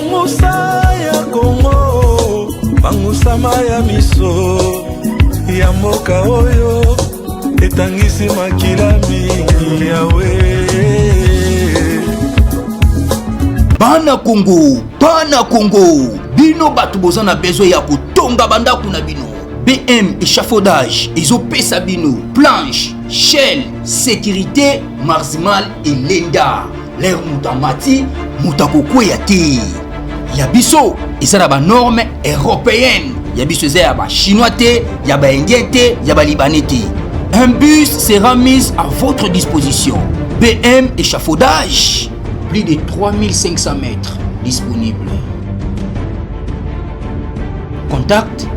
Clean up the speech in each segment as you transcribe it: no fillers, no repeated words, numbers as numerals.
Bangusa ya Congo, bangusa maya miso, ya mboka oyo, etangisi makila mingi yawe. Bana Congo, bino batu bozana besoin ya kutonga bandaku na bino. BM échafaudage, ezopesa bino, planche, shell, sécurité, maximal et lenda. L'air mutamati, mutakokweya te. Yabiso, ezala ba norme européenne. Yabiso ezala ba chinois te, ya ba indien te, ya ba libanais te. Un bus sera mis à votre disposition. BM échafaudage, plus de 3500 mètres disponibles. Contact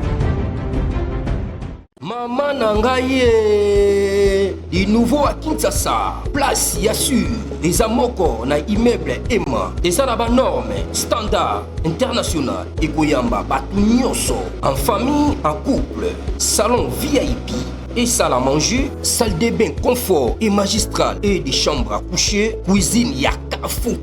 Maman Nangaye, du nouveau à Kinshasa, place Yassur, des amoko na immeuble Emma, des arabes normes, standard, international, et Koyamba, Batunyoso, en famille, en couple, salon VIP, et salle à manger, salle de bain confort et magistral, et des chambres à coucher, cuisine,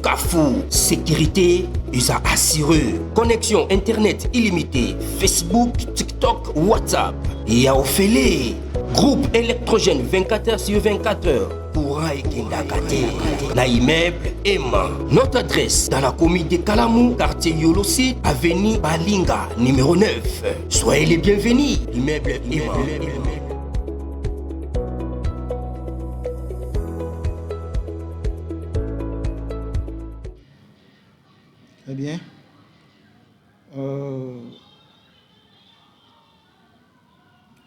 Kafou, sécurité, ils ont assuré. Connexion internet illimitée, Facebook, TikTok, WhatsApp. Et à Ophélie, groupe électrogène 24h/24h. Pour Kendakate, na immeuble Emma. Notre adresse dans la commune de Kalamou, quartier Yolosi, avenue Balinga, numéro 9. Soyez les bienvenus, immeuble Emma. Eh bien,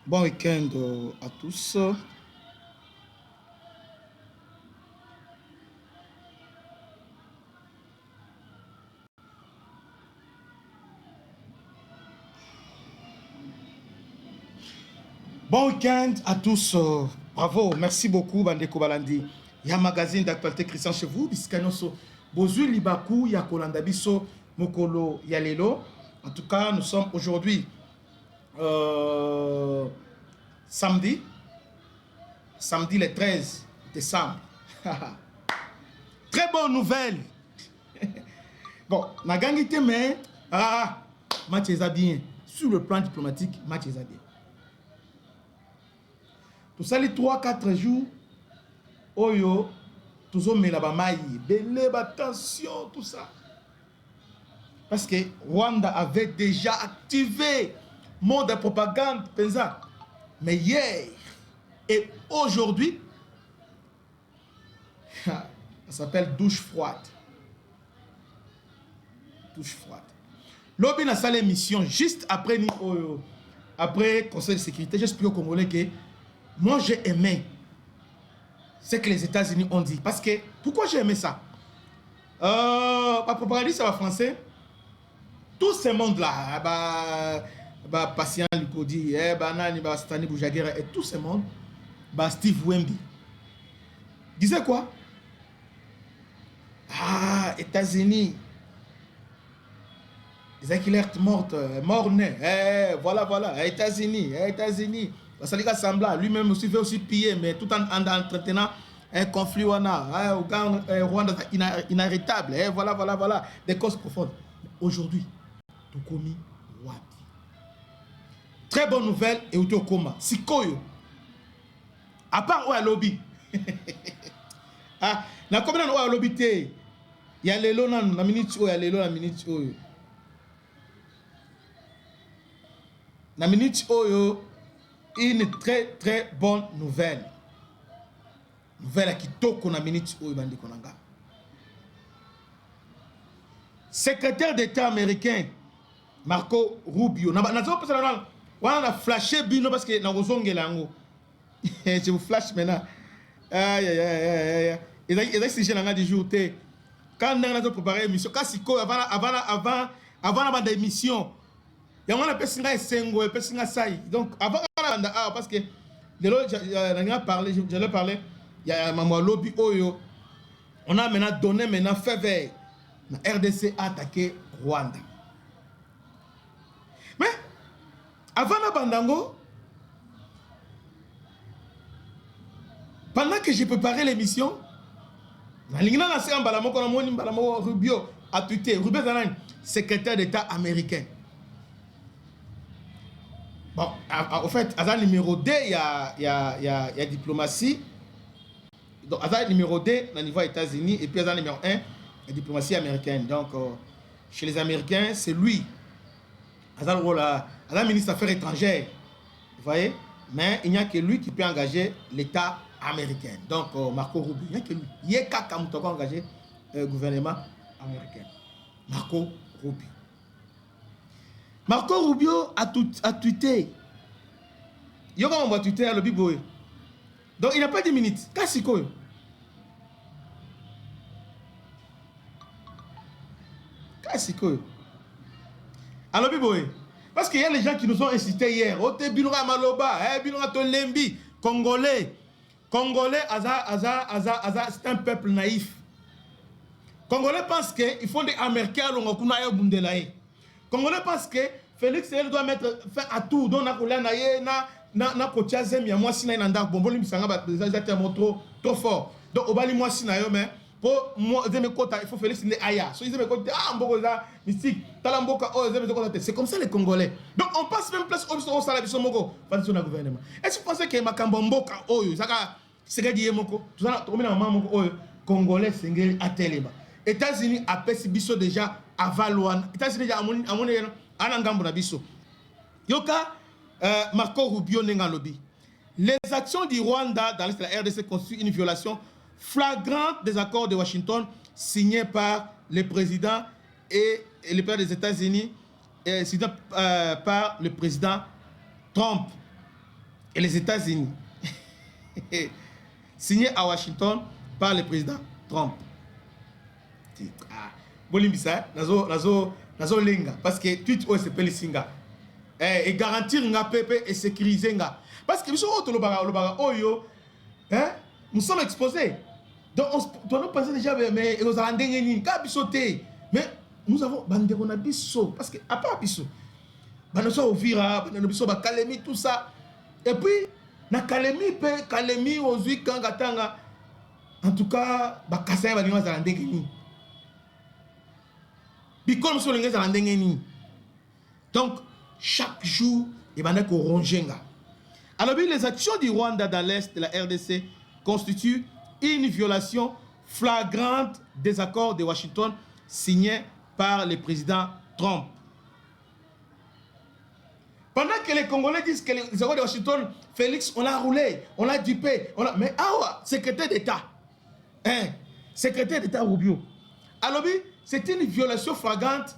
bon week-end à tous. Bon week-end à tous. Bravo, merci beaucoup, Bandeko Balandi. Il y a un magazine d'actualité Christian chez vous, Biskanoso. Bozu Libaku, Yakolanda Biso, Mokolo Yalelo. En tout cas, nous sommes aujourd'hui samedi le 13 décembre. Très bonne nouvelle. Bon, la gangité, mais match est bien. Sur le plan diplomatique, match est bien. Tout ça, les 3-4 jours, Oyo. Tous hommes la bamaï, belé, attention, tout ça. Parce que Rwanda avait déjà activé mode de propagande, pensa. Mais hier et aujourd'hui, ça s'appelle douche froide. Douche froide. L'objet n'a pas l'émission juste après après Conseil de sécurité. J'explique aux Congolais que moi j'ai aimé ce que les États-Unis ont dit. Parce que, pourquoi j'ai aimé ça? Ma propagandiste, ça va français. Tout ce monde-là, Patient Lukodi, Nani, Stani Boujaguera, et tout ce monde, Steve Wemby. Disait quoi? États-Unis. Disait qu'il est mort-né. Voilà, États-Unis. Ça lui semblant, lui-même aussi veut aussi piller, mais tout en entretenant un conflit Rwanda inarrêtable. Voilà, des causes profondes. Aujourd'hui, Tokomi Wapi. Très bonne nouvelle, et Utokoma. Sikoyo. À part Oualobi. Na combien de Oualobi te? Il y a les lots, la minute, la minute. La minute, une très bonne nouvelle. Nouvelle qui toque na minute où il konanga. Secrétaire d'État américain Marco Rubio. On a flashé Bino parce que na lango. Je vous flash maintenant. Aïe. Et là c'est j'ai du jour té. Quand on a préparé l'émission, quand c'est avant la émission. Il y a un personne sengo et personne sai. Donc avant parce que de l'autre j'allais parler, il y a maman lobby oyo. On a maintenant donné fait vert. La RDC a attaqué Rwanda. Mais avant la bandango, pendant que j'ai préparé l'émission, Rubio a tweeté. Rubio est secrétaire d'État américain. Bon, en fait, à la numéro 2, il y a diplomatie. Donc, à la numéro 2, au niveau des États-Unis, et puis à la numéro 1, la diplomatie américaine. Donc, chez les Américains, c'est lui. À la ministre des Affaires étrangères. Vous voyez? Mais il n'y a que lui qui peut engager l'État américain. Donc, Marco Rubio, il n'y a que lui. Il y a qu'à engager le gouvernement américain. Marco Rubio. Marco Rubio a tweeté. Il y a un tweeté à l'objet. Donc, il n'a pas 10 minutes. Qu'est-ce que c'est? Alors, parce qu'il y a les gens qui nous ont incités hier. Ote Bilora Maloba, Bilora Tolembi, Congolais. Congolais, c'est un peuple naïf. Congolais pensent qu'il faut des Américains à Bundelaï. Congolais pensent que Félix doit mettre fin à tout. Donc, na kotiazem ya mwasi na inanda bomboli misanga trop fort. Donc, obali mwasi na yo mais pour moi il faut Félix ne aya. So ils me côté mboko za mystique, tala mboka c'est comme ça les Congolais. Donc on passe même place au sala biso moko pas sur le gouvernement. Est-ce que vous pensez que makambo mboka oyo saka segadi yemoko tuzana tomina mama moko oyo Congolais sengeli ateleba. États-Unis a pesi biso déjà avalouan. États-Unis déjà amoni anangambo na biso. Yoka Marco Rubio Nengalobi. Les actions du Rwanda dans l'est de la RDC constituent une violation flagrante des accords de Washington signés par le président et le président des États-Unis signés par le président Trump et les États-Unis. Signé à Washington par le président Trump. Bolimbisa, nazo lenga parce que tout c'est pelisinga. Et garantir nga pepe et sécuriser nga parce que nous sommes exposés. Donc on doit penser déjà mais nous allons ndengeni ka bisoté mais nous avons bandeko na biso parce que à part biso banoso ovira banoso biso ba kalemi tout ça et puis na kalemi pe kalemi ozui kanga tanga en tout cas ba kasaya ba ngwa za ndengeni bikon so lenga za ndengeni. Donc chaque jour, il va être rongenga. Alors, les actions du Rwanda dans l'est de la RDC constituent une violation flagrante des accords de Washington signés par le président Trump. Pendant que les Congolais disent que les accords de Washington, Félix, on a roulé, on a dupé, mais secrétaire d'État, secrétaire d'État Rubio. Alors, c'est une violation flagrante.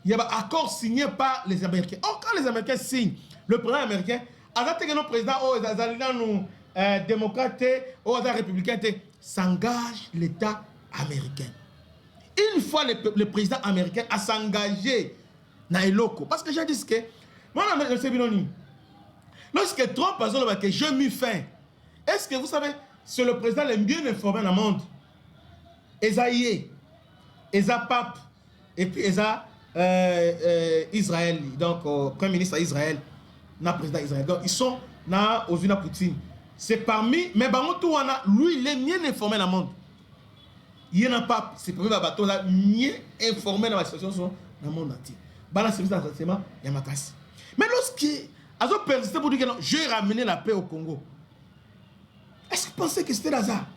Il y a un accord signé par les Américains. Or, quand les Américains signent, le président américain, alors que le président démocrate ou républicain s'engage l'État américain. Une fois le président américain a s'engagé dans les locaux, parce que j'ai dit que moi, lorsque Trump a dit que je m'y fais, est-ce que vous savez, c'est le président le mieux informé dans le monde? Esaïe, Esa Pape, et puis Esa Israël, donc Premier ministre d'Israël, président d'Israël. Donc ils sont aux Unis Poutine. C'est parmi, mais lui, il est mieux informé dans le monde. Il n'y en a pas, c'est le premier bateau là, mieux informé dans la situation dans le monde entier. Dans service d'enseignement, il y a ma casse. Mais lorsqu'il a persisté pour dire que non, j'ai ramené la paix au Congo, est-ce que vous pensez que c'était hasard?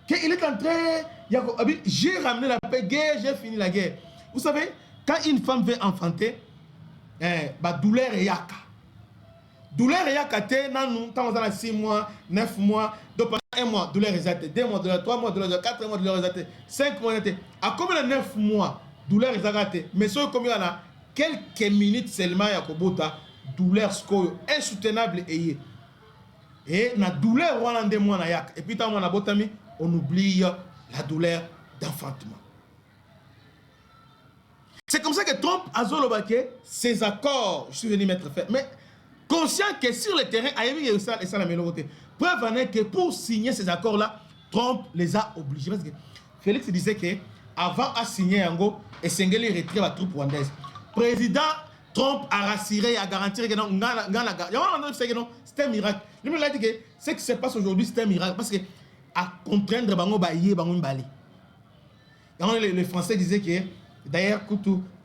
Qu'il est en train, j'ai ramené la paix, guerre, j'ai fini la guerre. Vous savez, quand une femme veut enfanter, douleur et yaka. Douleur et yaka, nous avons 6 mois, 9 mois, donc pendant 1 mois, douleur et 2 mois, douleur, 3 mois, douleur, 4 mois, douleur et 5 mois. À combien de 9 mois, douleur et mais sur combien on a quelques minutes seulement, douleur insoutenable et la douleur, on a 2 mois, et puis on oublie la douleur d'enfantement. C'est comme ça que Trump a dit ces accords, je suis venu mettre fait. Mais conscient que sur le terrain, preuve en est que pour signer ces accords-là, Trump les a obligés. Parce que Félix disait qu'avant de signer Ango, et Sengeli retire la troupe rwandaise. Président Trump a rassuré, a garanti que non, c'était un miracle. Il a dit que ce qui se passe aujourd'hui, c'est un miracle. Parce que à contraindre Bango Baye, Bango Mbali. Les Français disaient que, d'ailleurs,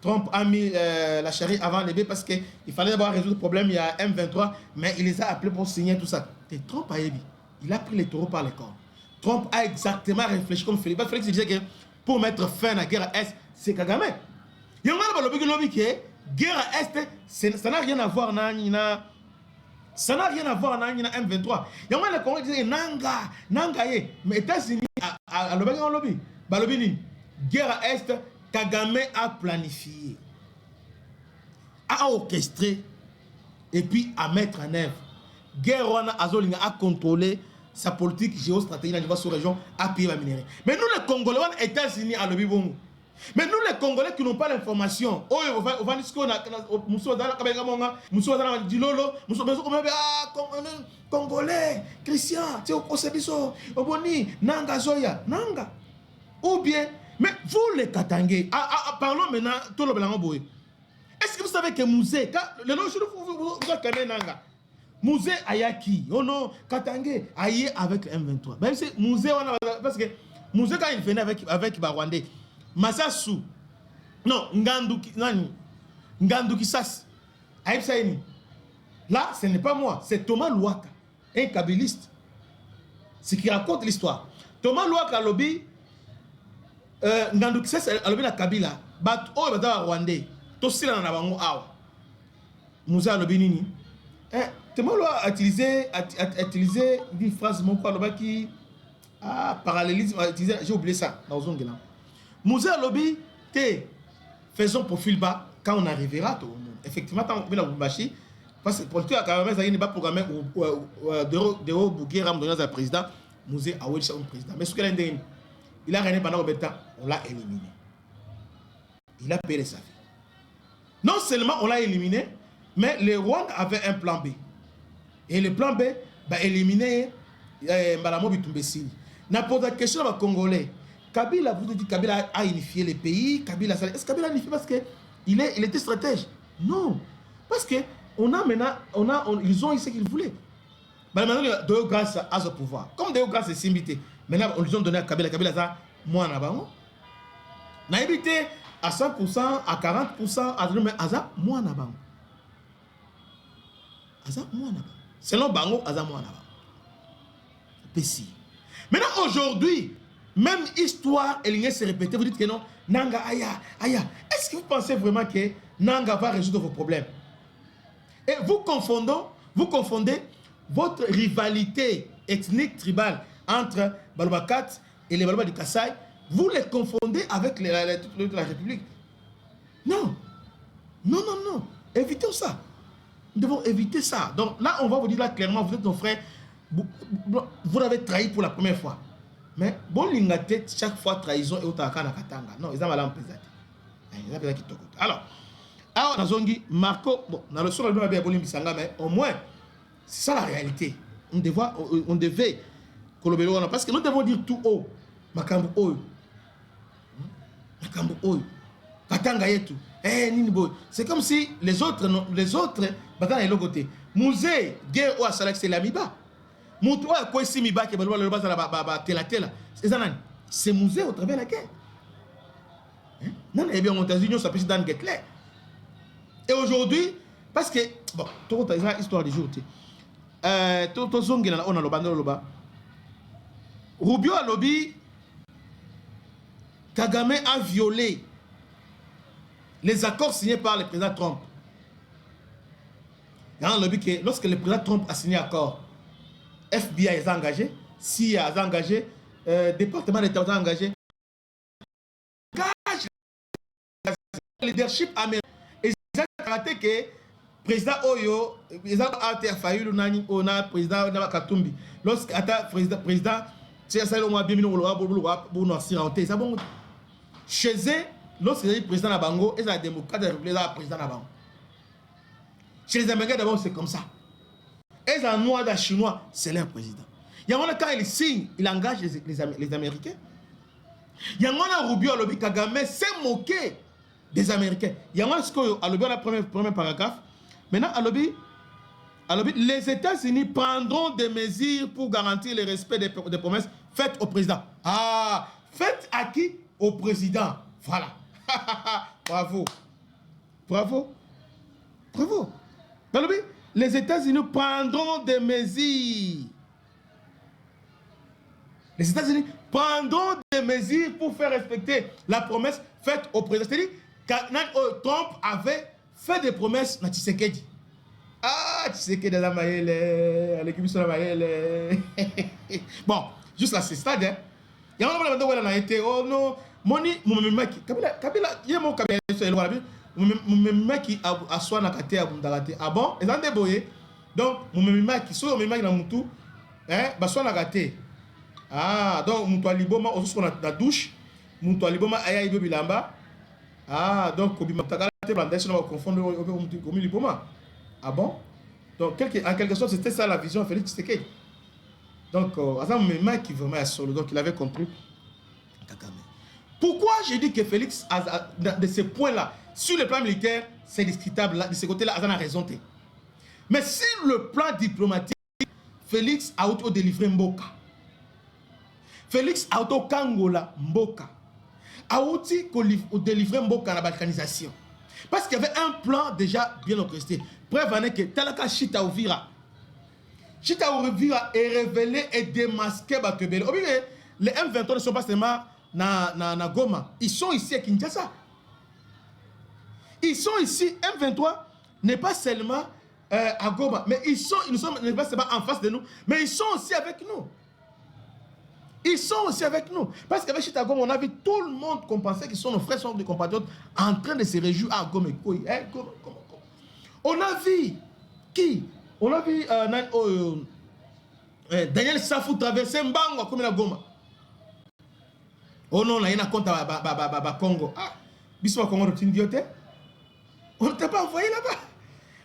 Trump a mis la charrue avant les bœufs parce qu'il fallait d'abord résoudre le problème. Il y a M23, mais il les a appelés pour signer tout ça. Et Trump a évi. Il a pris les taureaux par les cornes. Trump a exactement réfléchi comme Félix. Félix disait que pour mettre fin à la guerre à Est, c'est Kagame. Il y a un lobby qui est guerre à Est, ça n'a rien à voir avec ça n'a rien à voir avec M23. Il y a un Congolais qui disait Nanga, mais États-Unis à lobby. Guerre à Est, Kagame a planifié, a orchestré et puis à mettre en œuvre. Guerre a contrôlé sa politique géostratégique dans la sous-région à payer la minerai. Mais nous les Congolais, les États-Unis à lobby bon. Mais nous les Congolais qui n'ont pas l'information, Congolais, Christian, Nanga Zoya, Nanga. Ou bien, mais vous les Katangé, parlons maintenant, tout le blanc. Est-ce que vous savez que Mouzé, le nom vous avez Nanga, Mouzé Ayaki, oh non, Katangé, aïe avec M23. Même si Mouzé, parce que Mouzé, quand il venait avec Barwandé, Massassou, non, Ngandouki Sass, Aïb Saïni. Là, ce n'est pas moi, c'est Thomas Louaka, un kabyliste. Ce qui raconte l'histoire. Thomas Louaka, lobby, Ngandouki Sass, lobby la Kabila, bat oh, bata Rwandais, tosila na bango awa. Moussa lobby nini. Thomas Louaka a utilisé une phrase, mon quoi, lobby qui parallélisme, j'ai oublié ça, dans un guélan. Moussa lobby, faisons profil bas quand on arrivera. Effectivement, tant que vous bâchez, parce que pour le cas, quand même, il n'y a pas programmé de Bouguer Ram donner un président. Moussa a oublié un président. Mais ce qu'il a dit, il a régné pendant le temps, on l'a éliminé. Il a payé sa vie. Non seulement on l'a éliminé, mais le Rwanda avait un plan B. Et le plan B va éliminer Malamo Bitumbesili. N'importe quelle question à Congolais. Kabila, vous dites Kabila a unifié les pays. Est-ce que Kabila a unifié parce qu'il était stratège? Non. Parce que ils ont eu ce qu'ils voulaient. Maintenant, Déo grâce à ce pouvoir. Comme Déo grâce est simbité, maintenant, on lui a donné à Kabila. Kabila, ça, moi, en avant. On a évité à 100%, à 40%, à 30%, à ça, moi, en avant. À ça, moi, en avant. Selon Bango, à ça, moi, en avant. Pessi. Maintenant, aujourd'hui, même histoire, elle vient se répéter. Vous dites que non, Nanga, aya. Est-ce que vous pensez vraiment que Nanga va résoudre vos problèmes? Et vous confondez votre rivalité ethnique tribale entre Balobakat et les Baloba du Kassai. Vous les confondez avec la République. Non. Évitons ça. Nous devons éviter ça. Donc là, on va vous dire là clairement, vous êtes nos frères. Vous l'avez trahi pour la première fois. Mais bon, l'ingate, chaque fois trahison et autant na katanga. Non, ils ont mal en pesate. Ils ont pesate qui tokote. Alors, on a zongi Marco, bon, dans le sol, on a bien bolé bisanga, mais au moins, c'est ça la réalité. On devait kolobelo parce que nous devons dire tout haut. Makambu oyo. Makambu oyo. Katanga yetu. Nini boy. C'est comme si les autres, battant les côté. Musée, guerre ou à Salak, c'est l'amiba. C'est musée au travers de la guerre. Non, eh bien, aux États-Unis, ça peut se dans le clair. Et aujourd'hui, parce que, bon, tout le monde histoire du jour. Rubio a lobby, Kagame a violé les accords signés par le président Trump. Il y a un lobby que, lorsque le président Trump a signé l'accord, FBI est engagé, CIA est engagé, département d'État est engagé. Le leadership américain. Et c'est ça que le président Oyo, le président Alter Fayulu, le président Katumbi, lorsque le président, c'est ça le mois bien chez eux, lorsque le président Nabango, et la démocrate de la République, le président Nabango. Chez les Américains, d'abord, c'est comme ça. Et les Noirs, les Chinois, c'est leur président. Il y a un quand il signe, il engage les Américains. Il y a un Rubio, Alobi Kagame s'est moqué des Américains. Il y a un Alobi, la première paragraphe. Maintenant, Alobi, les États-Unis prendront des mesures pour garantir le respect des promesses faites au président. Ah, faites à qui? au président. Voilà. Bravo. Bravo. Bravo. Les États-Unis prendront des mesures. Les États-Unis prendront des mesures pour faire respecter la promesse faite au président. C'est-à-dire que Trump avait fait des promesses à Tshisekedi. Ah, Tshisekedi de la Maïle, l'équipe de la Maïle. Bon, juste à ce stade, hein. Il y a un moment où on a été, oh non, Moni, mon mec, Kabila, il y a mon Kabila, mon mec qui a soin à Kate, ah bon, ils ont déboyé. Donc, mon mec qui soit mon mec dans mon tout, hein, bah soit à Kate. Ah, donc, mon toit liboma, on se la douche, mon toit liboma, aïe, il veut bilamba. Ah, donc, Kobi Matagala, on va confondre au liboma. Ah bon? Donc, en quelque sorte, c'était ça la vision de Félix Tshisekedi. Donc, mon mec qui vraiment est solo, donc il avait compris. Pourquoi j'ai dit que Félix, de ce point-là, sur le plan militaire, c'est discutable, de ce côté-là, il a raison. Mais sur le plan diplomatique, Félix a auto-délivré Mboka. Félix a auto-kangola Mboka. A auto-délivré Mboka dans la balkanisation. Parce qu'il y avait un plan déjà bien orchestré. Preuve en est que Talaka Chita Ouvira. Chita Ouvira est révélé et démasqué Batebele. Les M23 ne sont pas seulement na Goma. Ils sont ici à Kinshasa. Ils sont ici, M23 n'est pas seulement à Goma, mais ils ne sont pas seulement en face de nous, mais ils sont aussi avec nous. Ils sont aussi avec nous. Parce qu'avec Chita Goma, on a vu tout le monde qu'on pensait qu'ils sont nos frères, sont des compatriotes, en train de se réjouir à Goma. On a vu qui? On a vu Daniel Safou traverser Mbango comme la Goma. Oh non, là, il y a un compte à Congo. Ah, Bissou Congo, tu n'idiote? On ne t'a pas envoyé là-bas.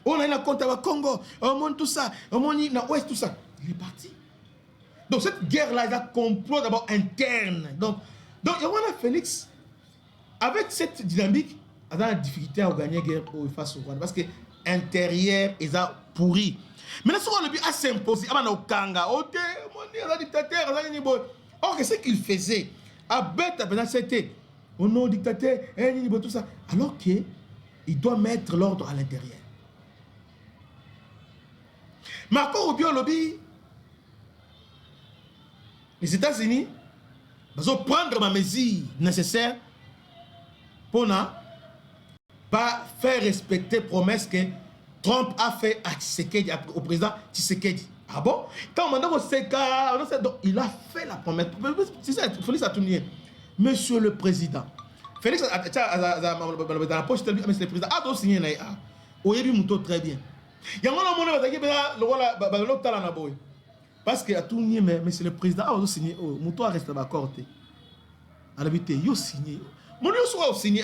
On a un compte à Congo. On monte tout ça. On monte ouest tout ça. Il est parti. Donc cette guerre-là, il y a un complot d'abord interne. Donc il y a Félix, avec cette dynamique, il a la difficulté à gagner la guerre face au Rwanda. Parce que l'intérieur, ils ont pourri. Maintenant, si on a vu à s'imposer, il y a un Kanga. Ok, mon dictateur, or que ce qu'il faisait, à bête, c'était au nom dictateur, tout ça. Alors qu'il doit mettre l'ordre à l'intérieur. Marco Rubio lobby, les États-Unis vont prendre ma mesure nécessaire pour ne pas faire respecter la promesse que Trump a fait à Tshisekedi, au président Tshisekedi. Ah bon? Quand on a donc il a fait la promesse. C'est ça, Félix a tourné. Monsieur le Président. Félix a dans la poche, monsieur le Président. Ah, donc signé là. Au début, mouton très bien. Il y a un moment où il y a parce que à tout le monde, monsieur le Président, ah, signé. Mouton reste à la corte. À l'habitude, il a signé. Mon Dieu soit signé.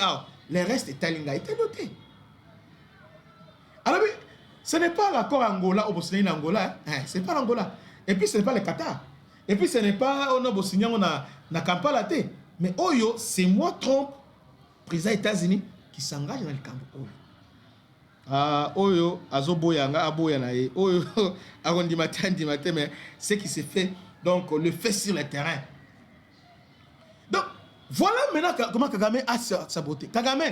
Le reste est talinga, il était noté. Alors, ce n'est pas l'accord Angola au Bosnie Angola, hein? Ce n'est pas l'Angola. Et puis ce n'est pas le Qatar. Et puis ce n'est pas au Bosnie, on a Kampala. Mais Oyo, c'est moi Trump, président des États-Unis, qui s'engage dans le camp. Ah, Oyo, Azoboyanga, Aboyanae, Oyo, Arondi matin, mais ce qui s'est fait, donc le fait sur le terrain. Donc, voilà maintenant comment Kagame a saboté. Kagame,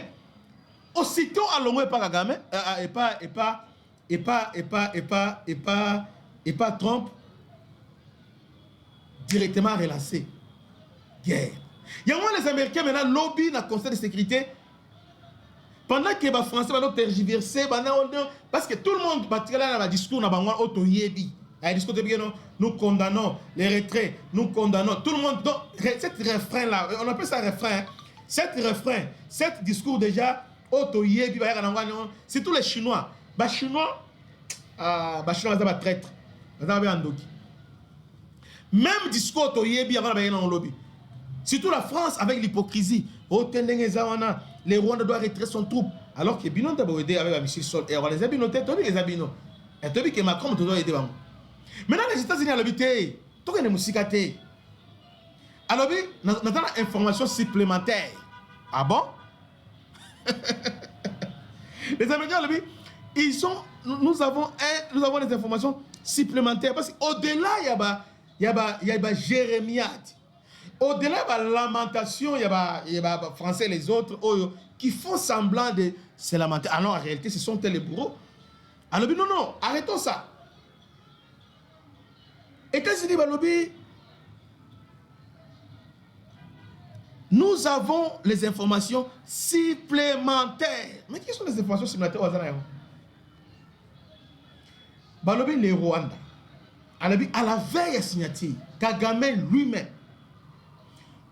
aussitôt allongé par Kagame, et pas Trump, directement relancé. Guerre. Il y a les Américains maintenant lobby dans le Conseil de sécurité. Pendant que les Français vont tergiverser, parce que tout le monde va tirer dans le discours, nous condamnons les retraits, nous condamnons tout le monde. Donc, cet refrain-là, on appelle ça refrain. Cet discours déjà, c'est tous les Chinois. Les Chinois, sont des traîtres. Même discours, il y a un lobby. Surtout la France avec l'hypocrisie. Les Rwandais doivent retirer son troupe. Alors que Binon doit aider avec la mission sol. Et on les a binotés, les abino. Et tu dis que Macron doit aider. Maintenant, les États-Unis ont l'habité. Tu as des musiques. Alors, nous avons une information supplémentaire. Ah bon? Les Américains ont dit, nous avons des informations supplémentaires. Parce qu'au-delà, il y a Jérémiade. Au-delà de la lamentation, il y a les Français et les autres qui font semblant de se lamenter. Alors en réalité, ce sont les bourreaux. Alors non, non, arrêtons ça. États-Unis, nous avons les informations supplémentaires. Mais quelles sont les informations supplémentaires au Zanaï? Balobi, le Rwanda. À la veille de signature, Kagame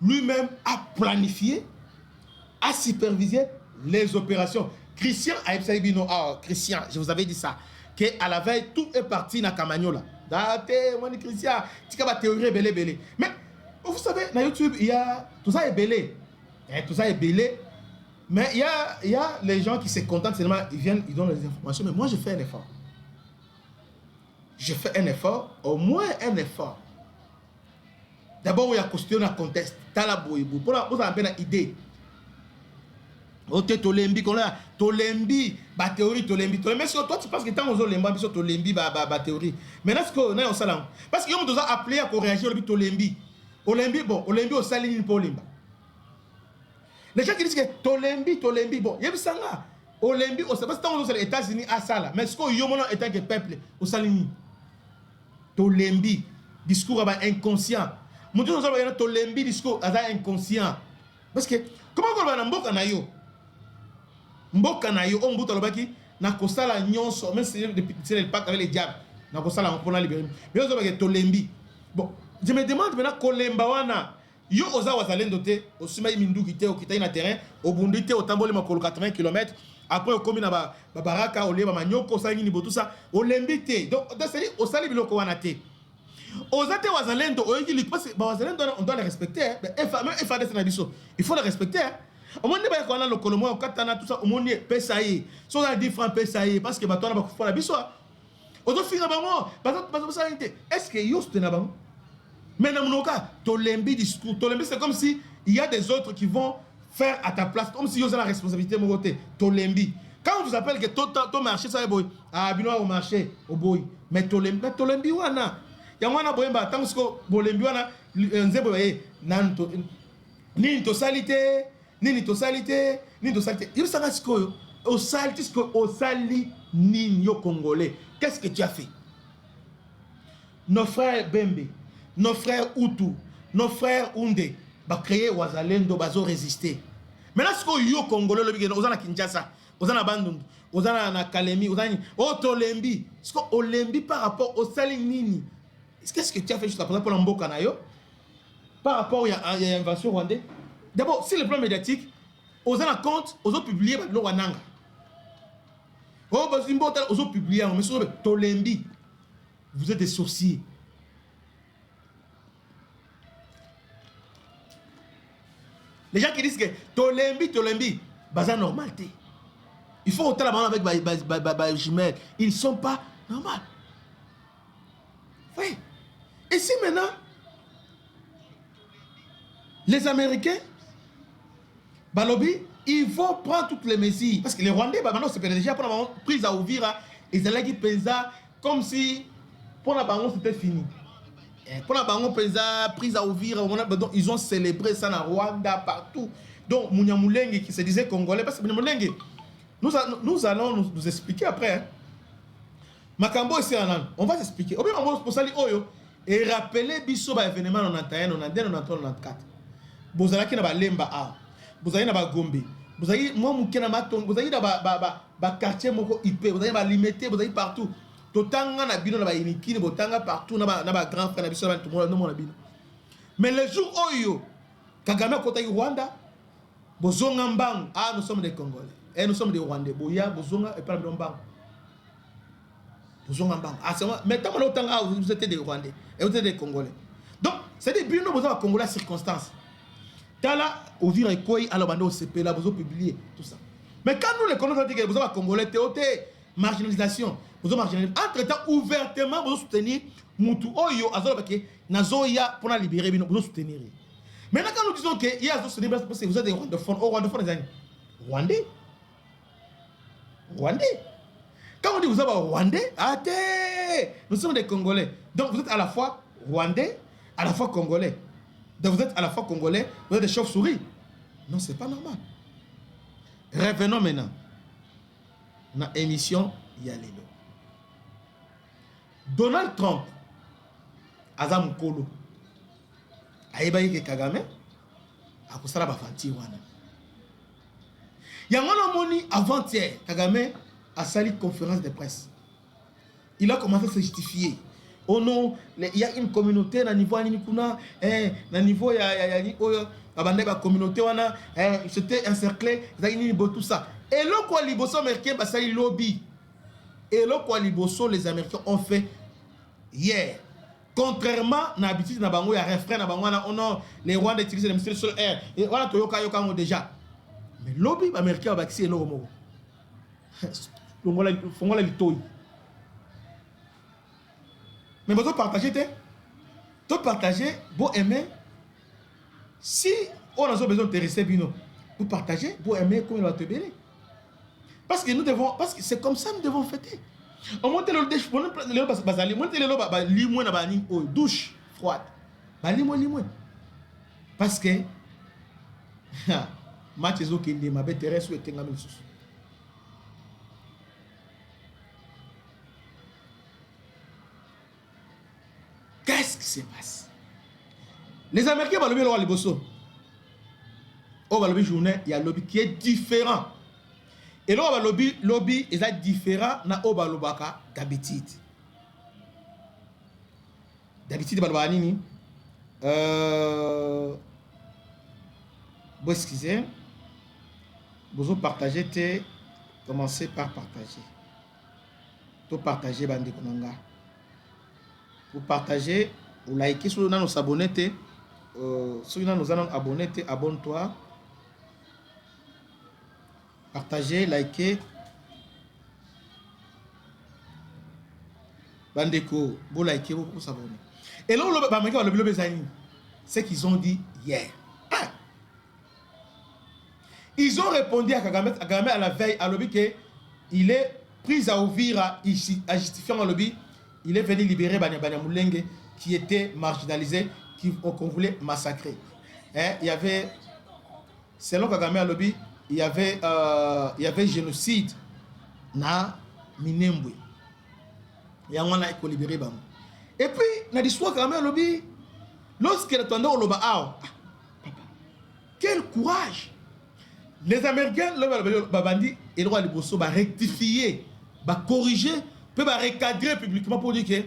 lui-même a planifié, a supervisé les opérations. Christian Christian, je vous avais dit ça, qu'à la veille, tout est parti dans Camagnola. Date, moi, Christian, tu as théorie belé. Mais vous savez, dans YouTube, il y a tout ça est belé. Tout ça est belé. Mais il y a les gens qui se contentent seulement, ils viennent, ils donnent les informations. Mais moi, je fais un effort. Je fais un effort, au moins un effort. D'abord, il y a question de contexte. Talaboïbou. Pour vous avez une idée. Tolembi, Tolembi, ba théorie, Tolembi. Mais toi, tu penses que tant aux Lemba, sur Tolembi, ba théorie. Maintenant, ce qu'on a au salon. Parce qu'ils ont besoin d'appeler à réagir au Tolembi. Olembi, bon, Olembi au salin pour Lemba. Les gens qui disent que Tolembi, bon, il y a ça là. Olembi, au salin, parce que tant aux États-Unis, à ça là. Mais ce qu'on y a maintenant étant que peuple, au salin. Tolembi, discours inconscient. Mon Dieu, nous avons Tolembi, discours inconscient. Parce que, comment on va dans Mboka na yo, on bouta lobaki, na kosala nyonso, même si c'est le pacte avec les diables, na kosala on peut libérer. Mais on va Tolembi. Bon, je me demande maintenant, Kolemba wana, yo oza wazalendo te, au sumai minduki te, au kitaï na terrain, au bundi te, au tamboli makolo 80 km, après au komi na baraka, au leba manyoko, sa yini tout ça, au lembi te. Donc, c'est-à-dire, au sali biloko wana te. Ozate wazalendo, parce que wazalendo, on doit les respecter. Il faut les respecter. Au monde de qu'on a le colomo, au katana, tout ça, au monde pesaï. Si on a 10 francs pesaï, parce que bateau n'a pas fait la bisoire. Au dos finir bango, est-ce que yo c'est nabango? Mais dans mon cas, Tolembi discours, Tolembi c'est comme si il y a des autres qui vont faire à ta place, comme si yo ont la responsabilité mon côté. Tolembi. Quand on vous appelle que ton marché ça est boy, ah binois au marché, au boy. Mais Tolembi wana. Yamwana boyemba tant que Bolembi wana nzebo nanto ni to salité. Nini to salité. Il s'en reste quoi? Au sali nini yo congolais. Qu'est-ce que tu as fait? Nos frères Bembe, nos frères Hutu, nos frères Oundé, ba créer Wazalendo, bazo résister. Maintenant ce que yo congolais le bigé, ozana Kinshasa, ozana Bandundu, ozana na Kalemi, ozana Otolembi. Ce que Olembi par rapport au sali nini. Qu'est-ce que tu as fait juste après pour l'amboka na yo? Par rapport à l'invasion rwandaise. D'abord, si le plan médiatique, aux en compte, aux autres publiés, le Wananga. Aux autres publiés, mais sur Tolembi, vous êtes des sorciers. Les gens qui disent que Tolembi, bazar normalité. Il faut autant la main avec jumelles. Ils ne sont pas normaux. Oui. Et si maintenant, les Américains, Balobi, ils vont prendre toutes les mesures. Parce que les Rwandais, maintenant, c'est déjà pour la prise à Ouvira, ils allaient penser comme si pour la banque c'était fini. Pour la banque prise à Ouvira, ils ont célébré ça en Rwanda, partout. Donc, Mouniamoulenge qui se disait congolais, parce que Mouniamoulenge, nous allons nous expliquer après. Makambo ici en Inde, on va s'expliquer. On va s'ali oyo et rappeler biso ba événement 91, 92, 93, 94. Bozalaki na ba lemba a. Bozali na ba Gombe. Bozali moi mukena maton, bozali na ba quartier moko IP, bozali ba limité, bozali partout. Totanga na bino na ba inikini, botanga partout na ba grand frère na biso na tout le monde na bino. Mais le jour oyo Kagame kota Rwanda, bozonga mbang, ah nous sommes des Congolais. Et nous sommes des Rwandais. Boya bozonga et pas de mbang. Ah, mais tant que vous êtes des Rwandais et vous êtes des Congolais. Donc, c'est des buts, nous avons Congolais circonstances. Tala, au vire et quoi, alors on CP là, vous avez publié tout ça. Mais quand nous les Congolais, vous avez Congolais, marginalisation, vous avez marginalisé. Entre-temps, ouvertement, vous soutenir Moutou Oyo, Azolabake, Nazoya, pour la libérer, vous soutenir. Maintenant, quand nous disons qu'il y a d'autres parce que vous êtes des Rwandophones, des amis. Rwandais. Quand on dit vous êtes Rwandais, nous sommes des Congolais. Donc vous êtes à la fois Rwandais, à la fois Congolais. Donc vous êtes à la fois congolais, vous êtes des chauves-souris. Non, c'est pas normal. Revenons maintenant. Dans l'émission Yalelo. Donald Trump, Azam Kolo, Aïbaï ke Kagame, Akosala Bafanti wana. Yangono Moni avant-hier, Kagame a sali conférence de presse. Il a commencé à se justifier. Oh non, il y a une communauté na niveau Anikuna, na niveau la communauté wana, c'était encerclé, tout ça. Et le quoi liboso américain bah ça il lobby. Et le quoi liboso les Américains ont fait hier. Contrairement à l'habitude na bango il y a refrain na bango on a les Rwandais utilisent les missiles sur air. Et voilà Toyoka Yoka déjà. Mais lobby américain va c'est énorme. Fongola litoyi. Mais vous partagez, vous partagez, vous aimez. Si on a besoin d'intéresser Bino, vous partagez, vous aimez comme il va te bénir. Parce que nous devons, parce que c'est comme ça que nous devons fêter. On monte le déch, on monte le douche froide. Limouin. Parce que match est ok, ma bête terrestre ou est un sous. Qu'est-ce qui se passe? Les Américains vont lever le roi Liboso. On va lever journée, il y a un lobby qui est différent. Et là, on va lobby est différent na Oba Lobaka d'habitude. D'habitude, Balbanini. Vous excusez. Vous partagez, commencez par partager. Tout partager, Bandi Konanga. Vous partagez, vous likez, si vous nous abonnez, si vous nous abonnez, abonne-toi. Partagez, likez. Bandeko, vous likez, vous vous abonnez. Et là, c'est qu'ils ont dit hier. Ils ont répondu à Kagame à la veille à lobby qu'il est pris à Ouvira, à justifiant à lobby. Il est venu libérer Banya Moulenge qui était marginalisé, qu'on voulait massacrer. Il y avait, selon Kagame à lobby, il y avait génocide na Minembwe. Et on a libéré Banya. Et puis, dans l'histoire Kagame à lobby, lorsqu'il attendait au Loba, quel courage! Les Américains, le Babandi, et le roi Liboso, va rectifier, va corriger, peut recadrer publiquement pour dire que,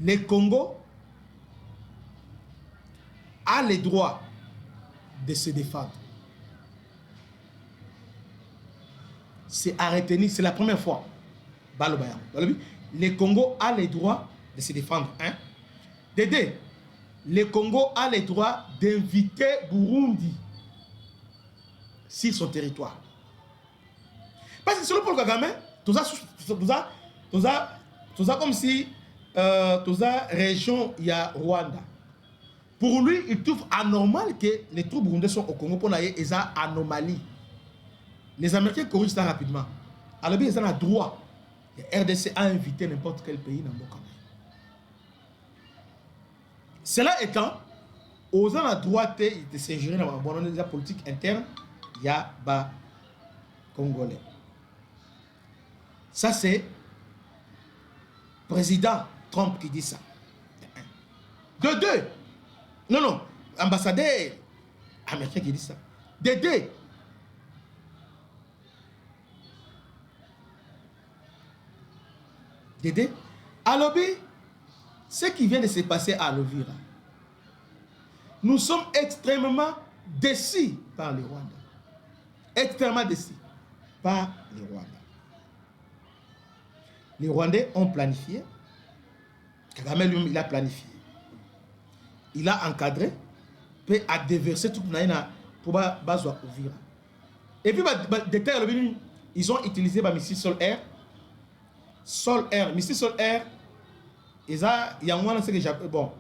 les Congo a le droit de se défendre. C'est à retenir, c'est la première fois. Le Congo a le droit de se défendre. Dédé, le Congo a le droit d'inviter Burundi sur son territoire. Parce que sur le Paul Kagame, tout ça comme si toute la région il y a Rwanda. Pour lui, il trouve anormal que les troupes burundais sont au Congo pour naïe et anomalie. Les Américains corrigent ça rapidement. Alors bien, ils ont le droit. Le RDC a invité n'importe quel pays dans le Congo. Cela étant, aux gens la droite de s'ingérer dans la politique interne, il y a bas Congolais. Ça, c'est président Trump qui dit ça. De deux. Non, ambassadeur américain qui dit ça. De deux. Dédé, à Lobby, ce qui vient de se passer à Lovira, nous sommes extrêmement déçus par les Rwandais. Extrêmement déçus par les Rwandais. Les Rwandais ont planifié. Kagame lui-même, il a planifié. Il a encadré, puis a déversé tout le monde pour Bazwa Ouvira. Et puis, ils ont utilisé les missiles sol-air. Sol-air, missile sol-air, il y a un ce que j'appelle, bon,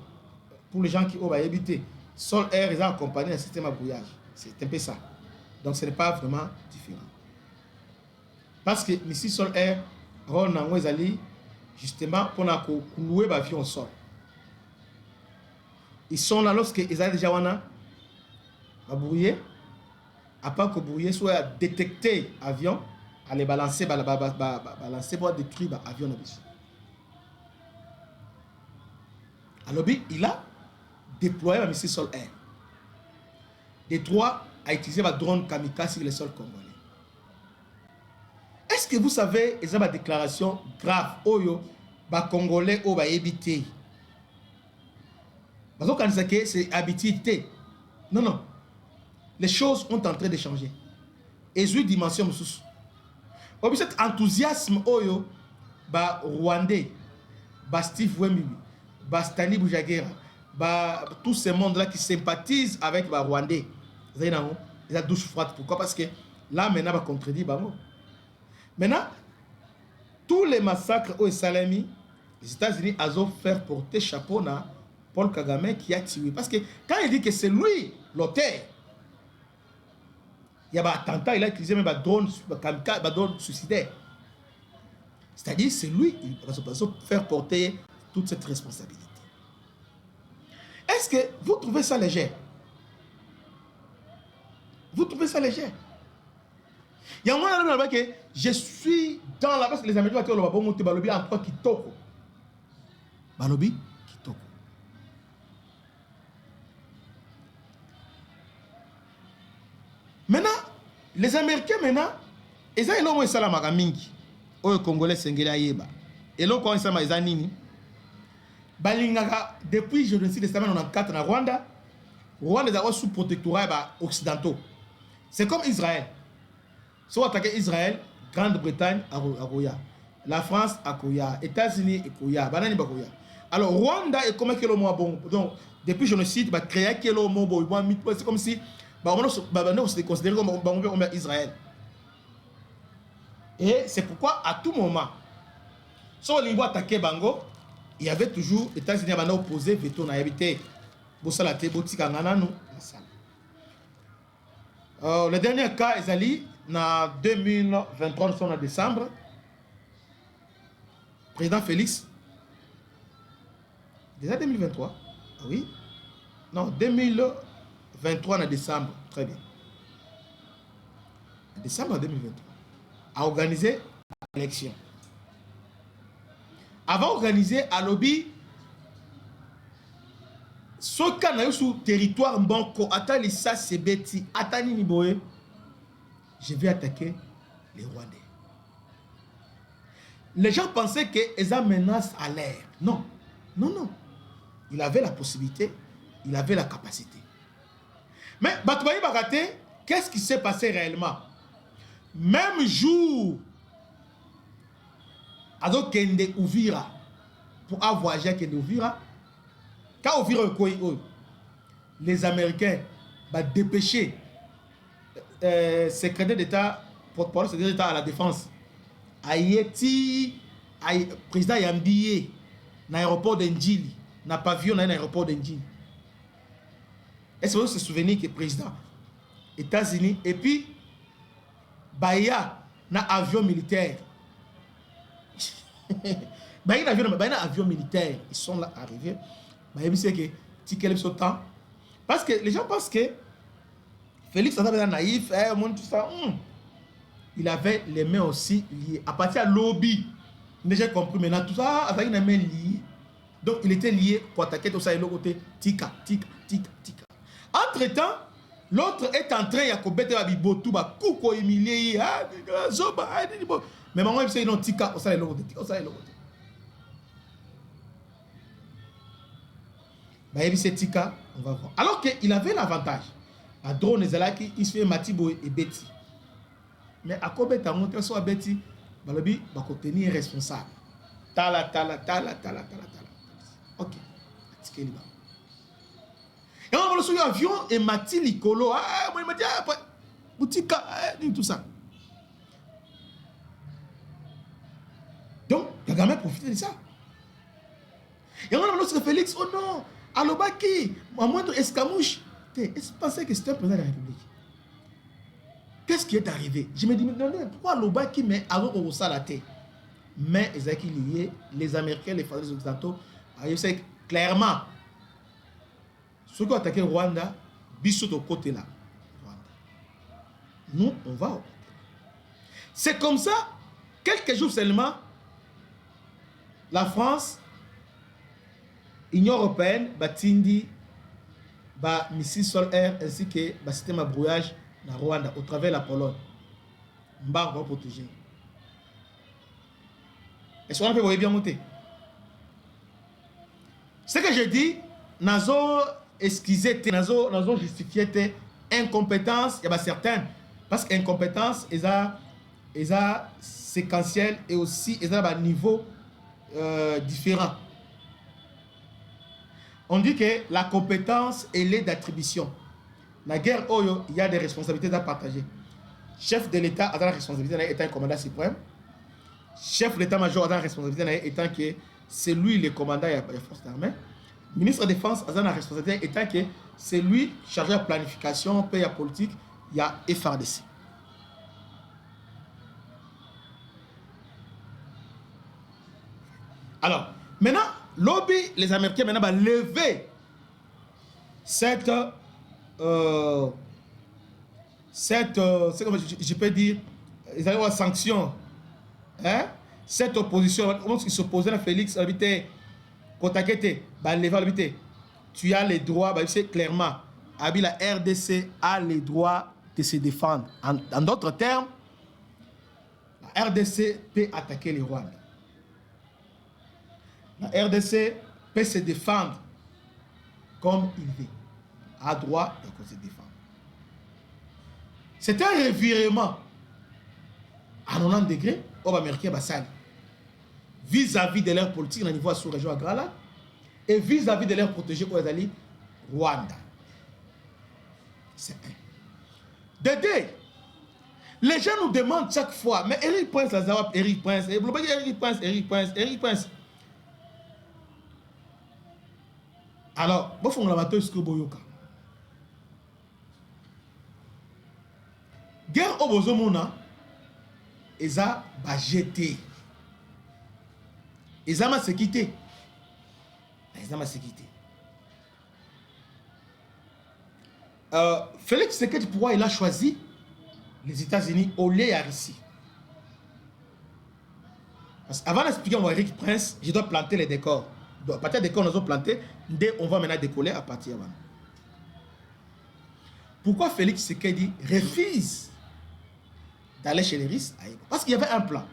pour les gens qui ont habité, sol-air, ils ont accompagné un système à brouillage. C'est un peu ça. Donc ce n'est pas vraiment différent. Parce que missile sol-air, on a justement pour louer l'avion au sol. Ils sont là lorsque ils ont déjà brouillé. À part que brouillé soit détecté avion, aller balancer, balancer pour détruire l'avion. Alors, il a déployé un missile sol-air. Détroit a utilisé un drone kamikaze sur le sol congolais. Est-ce que vous savez, ils ont une déclaration grave, oyo, les Congolais ont évité. Parce que c'est habitué. Non, non. Les choses sont en train de changer. Et j'ai une dimension. Au cet enthousiasme, oyo, ba Rwandais, ba Steve Wemby, ba Stanley Boujagera, ba tout ce monde-là qui sympathise avec les Rwandais. Ils ont douche froide. Pourquoi? Parce que là, maintenant, va contredire. Maintenant, tous les massacres au Salami, les États-Unis ont fait porter chapeau à Paul Kagame qui a tué. Parce que quand il dit que c'est lui l'auteur, il y a un attentat, il a utilisé même un drone suicidaire. C'est-à-dire c'est lui qui va faire porter toute cette responsabilité. Est-ce que vous trouvez ça léger? Vous trouvez ça léger? Il y a un moment là que je suis dans la base, les Américains qui ont monté Balobi en quoi Kitoko. Balobi Kitoko. Maintenant, les Américains maintenant, ils ont un salama mingi. Aux Congolais sengela yeba. Et là quand ils sont ils nini. Balingaka depuis je ne sais 94 na Rwanda. Rwanda est sous protectorat occidentaux. C'est comme Israël. Si on attaque Israël, Grande-Bretagne à Roya, la France à Koya, États-Unis à Koya, Banani à Koya. Alors Rwanda est comme quel mot bon. Donc depuis le génocide, bah créer quel mot bon, c'est comme si on se considère comme Israël. Et c'est pourquoi à tout moment, si on veut attaquer Bango, il y avait toujours les États-Unis qui opposé veto na habité. Bosalate botika ngana nous. Le dernier cas, ils allaient en 2023, nous sommes en décembre. Président Félix. Déjà 2023. Ah oui. Non, 2023 en décembre. Très bien. En décembre 2023. A organisé l'élection. Avant d'organiser à lobby, ce qu'on a eu sur le territoire Mbanko, attends, ça c'est bêti, attends, Niboé, je vais attaquer les Rwandais. Les gens pensaient qu'ils ont menace à l'air. Non, non, non. Il avait la possibilité, il avait la capacité. Mais, Batoubaï Baraté, qu'est-ce qui s'est passé réellement? Même jour, Azo Kende Ouvira, pour avoir voyagé à Kende Ouvira, quand Ouvira les Américains vont dépêcher secrétaire d'État, porte-parole secrétaire d'État à la défense, Haïti, président Yambiye, dans l'aéroport d'Endjili, dans le pavillon dans l'aéroport d'Endjili. Est-ce que vous vous souvenez que le président États-Unis, et puis, Baya, dans l'avion militaire. Baya, avion militaire, ils sont là arrivés. Baya, c'est que, ticket le temps. Parce que les gens pensent que Félix était naïf, tout ça. Il avait les mains aussi liées. À partir de lobby, j'ai compris maintenant tout ça, avec les mains liées. Donc il était lié pour attaquer tout ça et l'autre côté, tika, tika, tika, tika. Entre-temps, l'autre est en train de combattre la bibotou, ba kouko humilié, mais maman il sait non tika, ça et l'autre côté, tika, ça et l'autre côté. Bah il c'est tika, on va voir. Alors qu'il avait l'avantage. La drone est là qui se fait Matibo et Betty. Mais à quoi Betty a montré soit Betty, Balobi va tenir responsable. Tala. Ok. Et on va sur l'avion et Mati Licolo. Ah, moi il m'a dit, boutique, tout ça. Donc, Kagame a profité de ça. Et on va sur Félix, oh non, Alobaki, à moindre escamouche. Est-ce que vous pensez que c'était un président de la République? Qu'est-ce qui est arrivé? Je me dis, pourquoi Alobaki met avant au salaté? Mais ils ont lié les Américains, les Français occidentaux. Ils savent clairement Ceux qui ont attaqué Rwanda, biso de côté là. Nous, on va au côté. C'est comme ça, quelques jours seulement, la France, Union européenne, Batindi, missile sol-air ainsi que système à brouillage dans Rwanda au travers de la Pologne. Mbar va protéger. Est-ce qu'on peut bien monter? Ce que je dis, nazo esquisé, nazo justifié incompétence, il y a certaines. Parce qu'incompétence, ils ont séquentiel et aussi ils ont un niveau différent. On dit que la compétence est l'aide d'attribution. La guerre, il y a des responsabilités à partager. Chef de l'État a la responsabilité étant un commandant suprême. Chef de l'État-major a la responsabilité étant que c'est lui le commandant des forces armées. Ministre de la Défense a la responsabilité étant que c'est lui chargé de la planification, pays politique, il y a FARDC. Alors, maintenant, lobby, les Américains maintenant vont lever cette comme je peux dire, ils allaient avoir sanction. Hein? Cette opposition, comment ils s'opposaient à Félix, tu as les droits, c'est clairement, la RDC a les droits de se défendre. En d'autres termes, la RDC peut attaquer les Rwandais. La RDC peut se défendre comme il veut. A droit de se défendre. C'est un revirement à 90 degrés aux Américains vis-à-vis de leur politique au niveau sous-région agrale et vis-à-vis de leur protégé pour les alliés Rwanda. C'est un. De deux, les gens nous demandent chaque fois, mais Eric Prince, Eric Prince. Alors, vous faites un amateur ce que vous avez. Guerre au Bozomona, ils ont jeté. Ils ont sécurité. Ils ont sécurité. Félix Tshisekedi, pourquoi il a choisi les États-Unis au lieu de la Russie? Parce qu'avant d'expliquer à Eric Prince, je dois planter les décors. Donc, à partir des décors, nous avons planté, on va maintenant décoller à partir de là. Pourquoi Félix Tshisekedi refuse d'aller chez les Russes? Parce qu'il y avait un plan.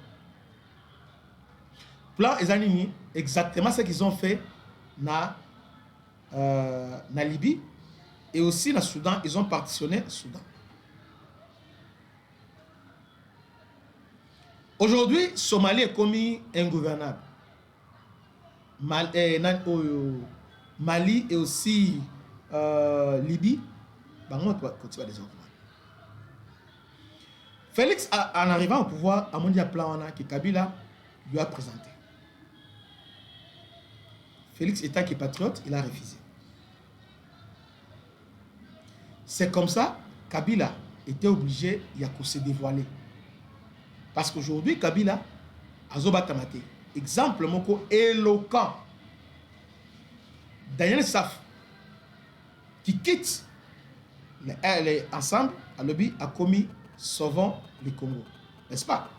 Plan Ezanini, exactement ce qu'ils ont fait dans Libye et aussi dans le Soudan. Ils ont partitionné le Soudan. Aujourd'hui, Somalie est commis ingouvernable. Mali et aussi Libye, Félix, en arrivant au pouvoir, a mondial plan que Kabila lui a présenté. Félix, étant qui est patriote, il a refusé. C'est comme ça, Kabila était obligé de se dévoiler. Parce qu'aujourd'hui, Kabila a zobatamate. Exemple moko éloquent. Daniel Saf, qui quitte les ensemble, à lobby, a commis Sauvons le Congo. N'est-ce pas?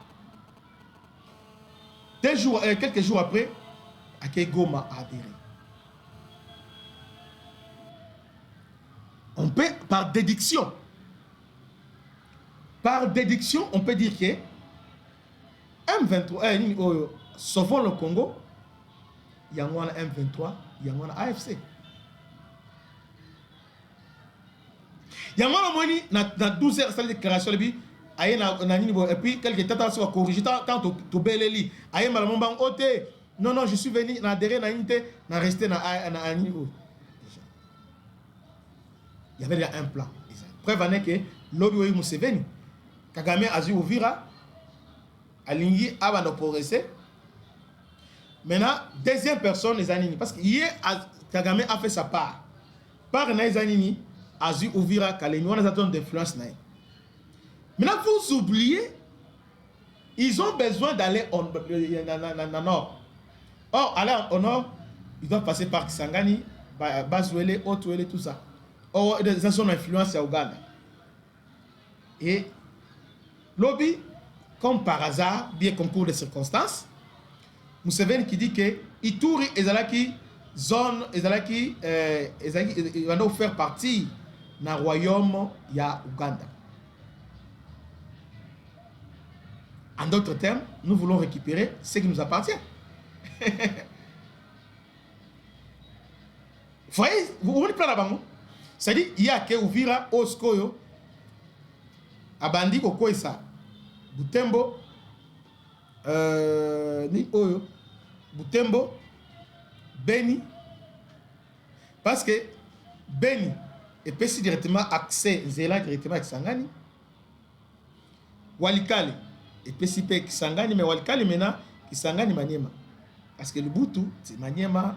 Quelques jours après, Ake Goma a adhéré. On peut, par déduction, on peut dire que M23, Sauvons le Congo, il y a un M23, il y a un AFC. Il y a un 12 heures de déclaration, et puis quelques temps, ça va corriger, tant que Beleli, non, je suis venu, adhéré, resté dans il y avait déjà un plan. Preuve en est que l'Obi Museveni, Kagame a dit Ouvira, Alingi a progressé. Maintenant, deuxième personne, les Anini. Parce que hier, Kagame a fait sa part. Par les Anini, a dit Ouvira, Kalemi, on a des zones d'influence. Maintenant, vous oubliez, ils ont besoin d'aller au nord. Or, aller au nord, ils doivent passer par Kisangani, Bazuele, Otuele, tout ça. Or, ça son influence à Ouganda. Et lobby, comme par hasard, bien concours de circonstances, Museveni qui dit que Ituri ezalaki zone ezalaki il va faire partie na royaume ya Ouganda. En d'autres termes, nous voulons récupérer ce qui nous appartient. Vous voyez, vous voyez plein là-bas. C'est-à-dire, il y a que Uvira, Oskoyo, Abandi, Kokoesa, Butembo, ni Oyo, Butembo, Beni. Parce que Beni est passé directement accès, Zéla directement avec Sangani. Walikale est passé avec Sangani, mais Walikale maintenant, Sangani Maniema. Parce que le Boutou, c'est Maniema.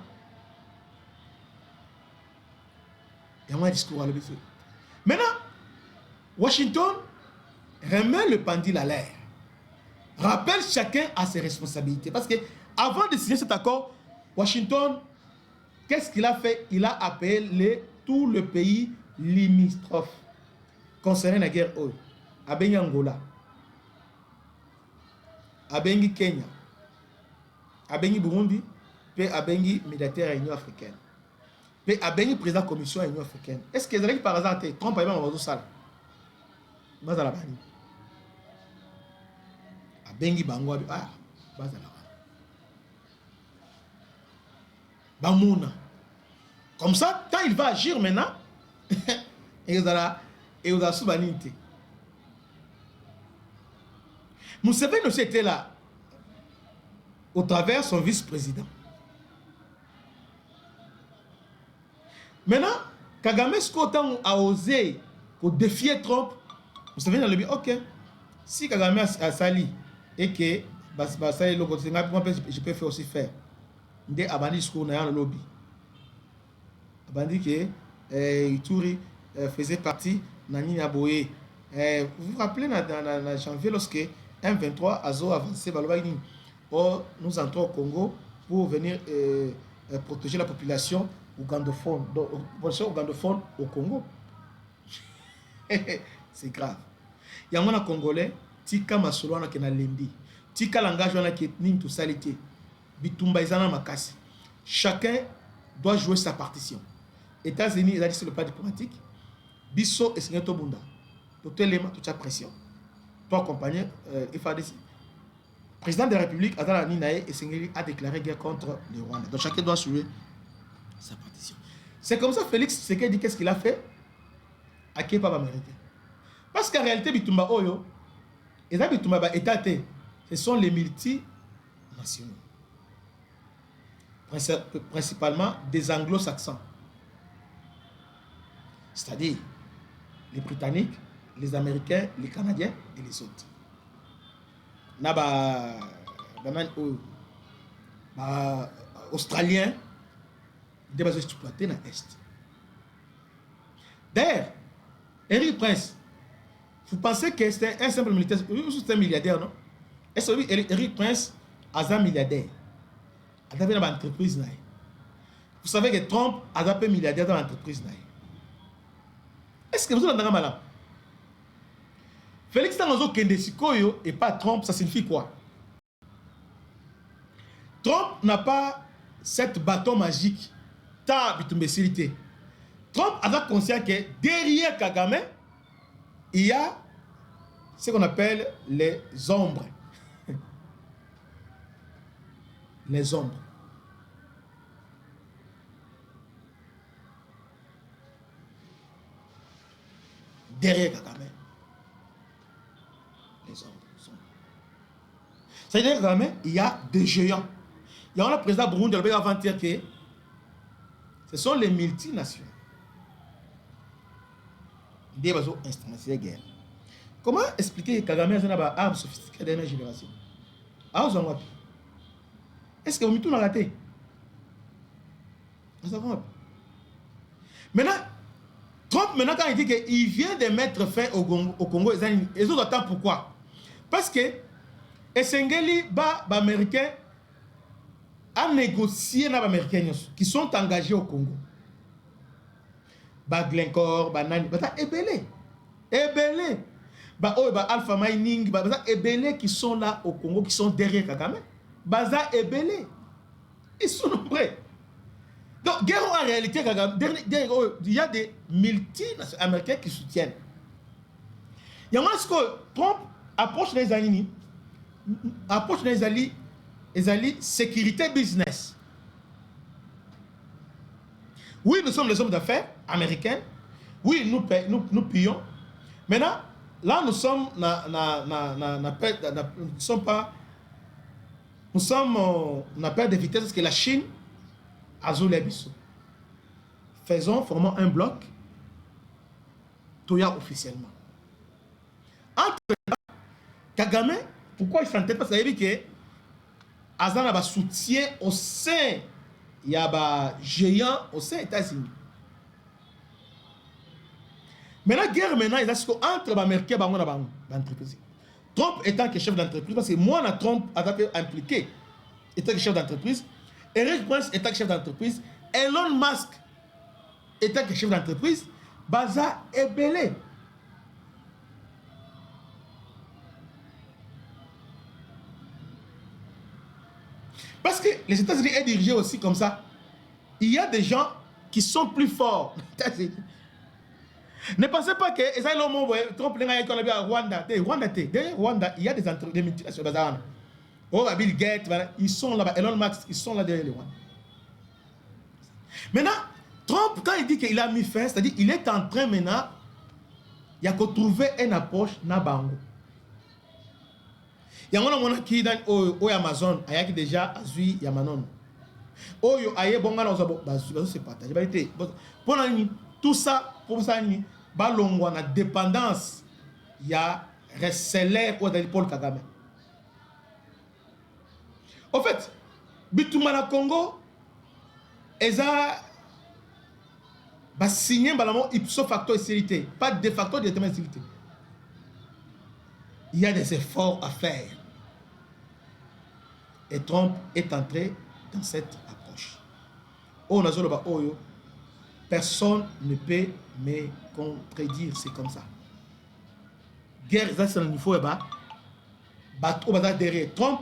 Il y a moins de discours à le baiser. Maintenant, Washington remet le pendule à l'air. Rappelle chacun à ses responsabilités. Parce que avant de signer cet accord, Washington, qu'est-ce qu'il a fait? Il a appelé tout le pays limitrophe concernant la guerre Oyo. Abengi Angola, Abengi Kenya, Abengi Burundi, puis Abengi militaire à l'Union africaine. Mais Abengi président de la commission de l'Union africaine. Est-ce que vous par hasard Trump a eu un salle? Bazala bani. Abengi bango ah bazala. Bamouna. Comme ça, quand il va agir maintenant, et vous allez soubanité. Museveni aussi était là au travers son vice-président. Maintenant, Kagame Skotan a osé pour défier Trump. Vous savez, dans le but, ok, si Kagame a sali et que je peux faire aussi faire. Il a abandonné ce qu'on a dans le lobby. Abandonné que Ituri faisait partie de Nani Aboye. Vous vous rappelez dans janvier, lorsque M23 a avancé, nous entrons au Congo pour venir protéger la population ougandophone, ougandophone au Congo. C'est grave. Il y a un Congolais, tika masolo qui na lendi, tika langage qui est nim tout salité, bitumba izana makasi. Chacun doit jouer sa partition. États-Unis, ils a dit sur le plan diplomatique, biso et signé Tobunda. Tout élément, toute sa pression. Toi accompagné, FADC. Président de la République, Adala Ninae et Sengeli a déclaré guerre contre le Rwanda. Donc chacun doit jouer sa partition. C'est comme ça Félix Tshisekedi dit qu'est-ce qu'il a fait à qui pas américain. Parce qu'en réalité Bitumba Oyo et là Bitumba ba étaté, ce sont les multinationaux. Principalement des anglo-saxons. C'est-à-dire les Britanniques, les Américains, les Canadiens et les autres. Naba Australiens ils doivent exploiter dans l'Est. D'ailleurs, Henry Prince, vous pensez que c'est un simple militaire, c'est un milliardaire, non? Est-ce que Henry Prince est un milliardaire? Il a une entreprise. Vous savez que Trump a un milliardaire dans l'entreprise. Est-ce que vous avez un malin? Félix Tangozo Kendesikoyo et pas Trump, ça signifie quoi? Trump n'a pas cette bâton magique. Trump a conscience que derrière Kagame, il y a ce qu'on appelle les ombres. Les ombres. Derrière Kagame, les ombres. C'est-à-dire Kagame, il y a des géants. Il y a un président Burundi qui a avant-hier que ce sont les multinationaux. Ils ont instrumentalisé la guerre. Comment expliquer que Kagame a une arme sophistiquée de dernière génération? Est-ce que vous m'y tournez la tête? Maintenant, Trump, maintenant, quand il dit qu'il vient de mettre fin au Congo, ils ont attendent pourquoi? Parce que Essengeli, Américain, a négocié avec les Américains qui sont engagés au Congo. ba Glencore, ba Nani, baza ebele. Ebele. Ba oh, ba Alpha Mining, baza ebele qui sont là au Congo, qui sont derrière Kagame. Baza ebele. Ils sont nombreux. Donc, guerre en réalité, il y a des multinationales américains qui soutiennent. Il y a ce que Trump approche les alliés, les alliés sécurité business. Oui, nous sommes les hommes d'affaires américains. Oui, nous payons. Maintenant, là, nous sommes, on a perdu de vitesse parce que la Chine a joué les bisous. Formons un bloc, Toya officiellement. Entre Kagame, pourquoi il s'entête? Parce qu'il a dit que Azan a un soutien au sein, il y a un géant au sein des États-Unis. Maintenant, guerre, il y a ce qu'entre les Américains et l'entreprise. Trump étant que chef d'entreprise, parce que moi, Trump a été impliqué, étant que chef d'entreprise, Eric Prince étant que chef d'entreprise, Elon Musk étant que chef d'entreprise, Baza est belé. Parce que les États-Unis sont dirigés aussi comme ça. Il y a des gens qui sont plus forts. Ne pensez pas que Trump est à Rwanda. Derrière Rwanda, il y a des multinationales. Bill Gates, ils sont là-bas. Elon Musk, ils sont là derrière les Rwanda. Maintenant, Trump, quand il dit qu'il a mis fin, c'est-à-dire qu'il est en train maintenant, il y a qu'à trouver une approche na bango. Il y a un monde qui est dans Amazon, il y a déjà Azui Yamanon. Oyo aye bonga na ozabo c'est pas pour tout ça pour ça ni balongwa na dépendance il y a reseller au Paul Kagame. En fait, bituma na Congo eza ba signer balamo ipso facto essérité, pas de facto directement essérité. Il y a des efforts à faire. Et Trump est entré dans cette approche. Personne ne peut me contredire, c'est comme ça. Guerre, c'est un niveau derrière Trump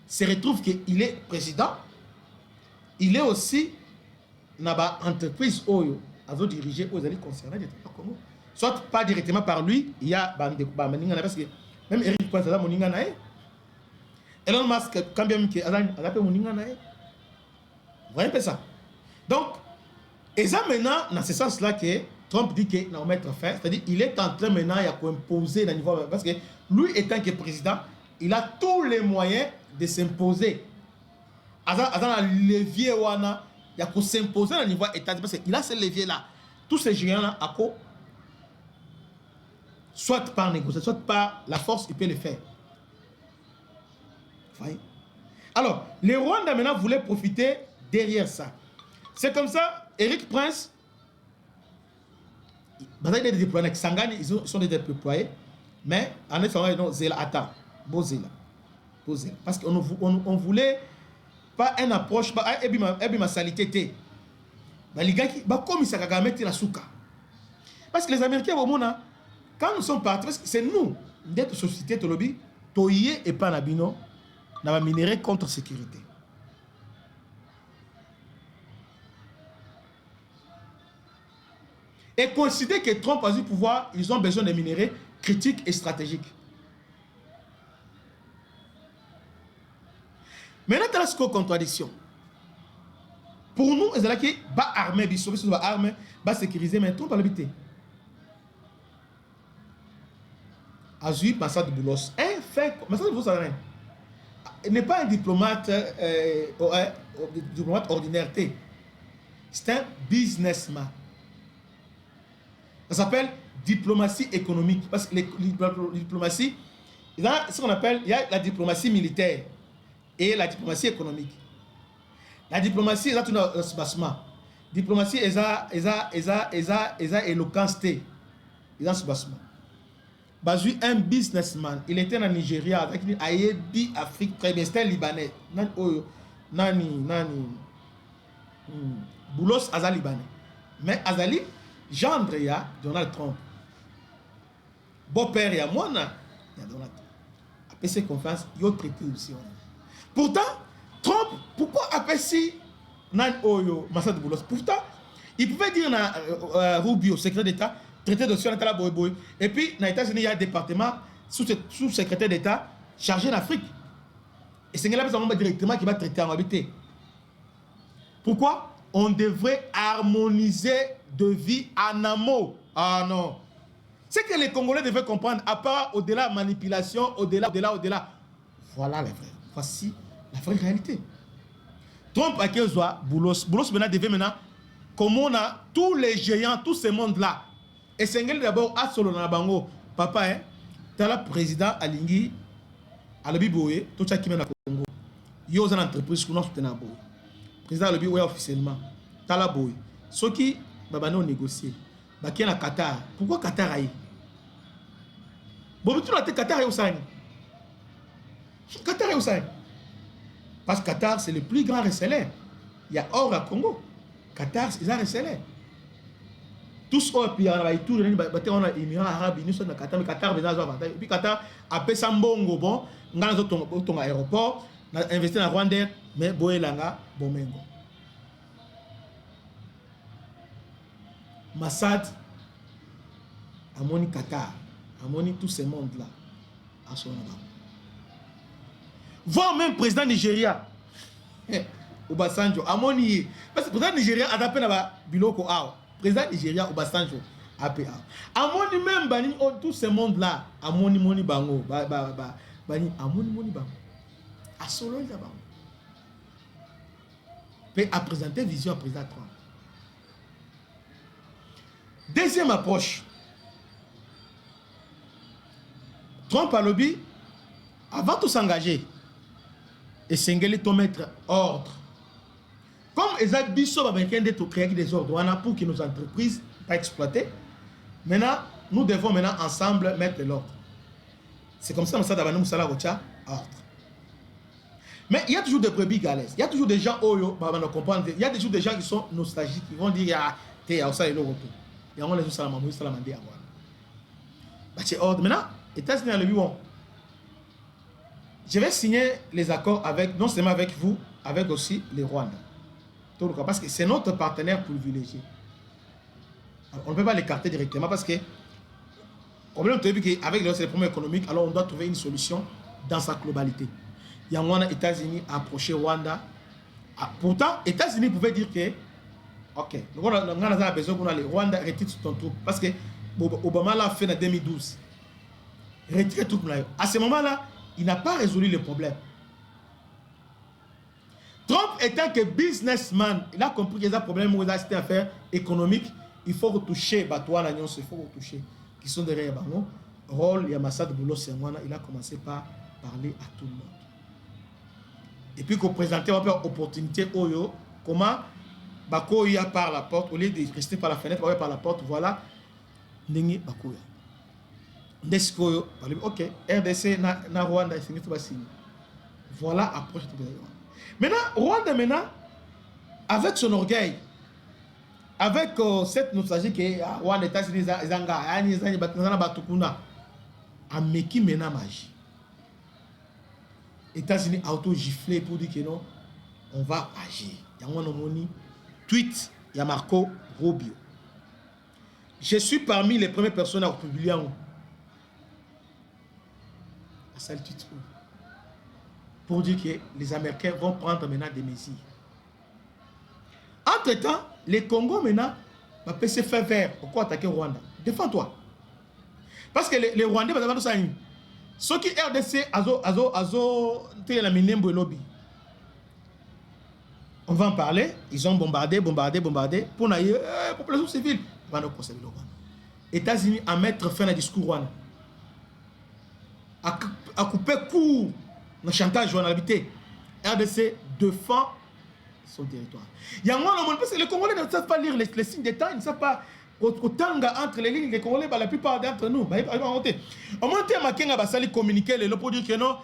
se retrouve qu'il est président. Il est aussi dans l'entreprise Oyo, à diriger aux alliés concernés des Congo. Soit pas directement par lui, il y a parce que même Eric Prince a moninga nae. Elon Musk quand bien que a appelé moninga nae. Vous voyez un peu ça. Donc, et ça maintenant, dans ce sens-là que Trump dit qu'il va mettre fin, c'est-à-dire qu'il est en train maintenant d'imposer le niveau, parce que lui étant que président, il a tous les moyens de s'imposer. Dans le levier, il y a qu'à s'imposer au niveau état, parce qu'il a ce levier-là. Tous ces géants-là, à quoi? Soit par négociation, soit par la force, il peut le faire. Vous voyez? Alors, les Rwandais maintenant voulaient profiter derrière ça. C'est comme ça, Eric Prince, il y a des déployés avec Sangani, ils sont des déployés, mais en effet, non, Zéla, attends, Bozéla. Parce qu'on ne voulait pas une approche, pas une salité. Les gars qui, comme ils s'agagament mettre la souka. Parce que les Américains, au monde, quand nous sommes partis, parce que c'est nous, d'être société de lobby, Toye et Panabino, dans la minerai contre sécurité. Et considérer que Trump a du pouvoir, ils ont besoin de minerais critiques et stratégiques. Maintenant, il y a une contradiction. Pour nous, il y a qui va armer, va sécuriser, mais Trump va l'habiter. Azui, Massad Boulos. Massad Boulos, n'est pas un diplomate, diplomate ordinaire. C'est un businessman. Ça s'appelle diplomatie économique. Parce que la diplomatie, il y a ce qu'on appelle, il y a la diplomatie militaire et la diplomatie économique. La diplomatie, il y a tout un soubassement. Diplomatie, il y a éloquence. Il y a un soubassement. Bazui, un businessman, il était en Nigeria avec une Ayebi Afrique, très bien, c'était un Libanais. Nani, Boulos Azali Libanais. Mais Azali, gendre il y a Donald Trump. Beau-père il y a moi, il y a Donald Trump. Après ses confiances, il y a traité aussi. Pourtant, Trump, pourquoi après si Nan Oyo, Massad Boulos, pourtant, il pouvait dire à Rubio, secrétaire d'État, traité de Sion Boy Boy. Et puis, dans les États-Unis, il y a un département sous-secrétaire d'État chargé d'Afrique. Et c'est là directement qui va traiter en habité. Pourquoi? On devrait harmoniser de vie en amont. Ah non. C'est que les Congolais devaient comprendre, à part au-delà de manipulation, au-delà. Voilà les frères. Voici la vraie réalité. Trump a qu'il soit Boulos maintenant devait maintenant, comme on a tous les géants, tous ces mondes-là. Et c'est d'abord à Solo Nabango. Papa, hein, t'as le président Alingui, à la Biboé, tout ça qui mène à Congo. Il y a une entreprise qui nous soutient à Boy. Président Alobi, oui, officiellement. T'as la Boy. Ceux qui ont négocié, qui est à Qatar. Pourquoi Qatar a eu? Bon, tu l'as dit, Qatar est au Sahel. Qatar est au Sahel. Parce que Qatar, c'est le plus grand reseller. Il y a or à Congo. Qatar, c'est un reseller. Tous or, puis il y a tout les Émirats arabes, ils sont dans Qatar, mais Qatar, et puis Qatar a payé Sambongo, bon, on a un aéroport, on a investi dans Rwanda, mais Boelanga, Bomengo. Massad, Amoni Qatar, Amoni tous ces mondes-là, à son endroit. Voir même président Nigeria, Obasanjo, Amoni, parce que le président Nigeria a tapé dans Biloko Awa. Président Nigeria Obasanjo APA. Amoni même bani tous ces mondes là, Amoni moni bango, bani Amoni moni bango. A solo il bango. Puis a présenté vision à président Trump. Deuxième approche. Trump a lobby avant de s'engager et s'engager de mettre ordre. Comme les Bisso américains d'être créer des ordres pour que nos entreprises ne soient exploitées, maintenant, nous devons maintenant ensemble mettre l'ordre. C'est comme ça que nous avons ordre. Mais il y a toujours des brebis galaises. Il y a toujours des gens, il y a toujours des gens qui sont nostalgiques, qui vont dire, t'es à ça et l'autre. Et on les a salamandé à voir. C'est ordre. Maintenant, États-Unis a le bon. Je vais signer les accords avec, non seulement avec vous, avec aussi les Rwandais. Parce que c'est notre partenaire privilégié. Alors, on ne peut pas l'écarter directement parce que le problème c'est qu'avec les problèmes économiques, alors on doit trouver une solution dans sa globalité. Il y a les États-Unis à approcher Rwanda. Pourtant, les États-Unis pouvaient dire que ok, on a besoin qu'on a les Rwanda retire son troupe parce que Obama l'a fait en 2012. Retirer tout là. À ce moment-là, il n'a pas résolu le problème. Trump étant que businessman, il a compris qu'il y a un problème où il a cette affaire économique. Il faut retoucher, il faut retoucher. Qui sont derrière Bango. Rôle, il y a Massad Boulos, il a commencé par parler à tout le monde. Et puis qu'on présentait une opportunité, comment Bakoya par la porte, au lieu de rester par la fenêtre, par la porte, voilà. Nengi Bakoya. Neskoyo, ok, RDC, na Rwanda, c'est tout signé. Voilà approche de Rwanda. Maintenant, Rwanda, avec son orgueil, avec cette nostalgie que Rwanda, États-Unis, Zanga, Batukuna, a meki mena magie. États-Unis auto-giflé pour dire que non, on va agir. Il y a un tweet, il y a Marco Rubio. Je suis parmi les premières personnes à publier un seul titre pour dire que les Américains vont prendre maintenant des mesures. Entre-temps, les Congos maintenant va se faire vert. Pourquoi attaquer Rwanda? Défends-toi. Parce que les Rwandais vont ça. Ceux qui RDC on va en parler. Ils ont bombardé pour la population civile. États-Unis à mettre fin à discours Rwanda. À couper court le chantage en habité. RDC défend son territoire. Il y a un parce que les Congolais ne savent pas lire les signes des temps, ils ne savent pas autant entre les lignes, les Congolais, la plupart d'entre nous, ils vont monter. Au moins, il y a un communiqué pour dire que non,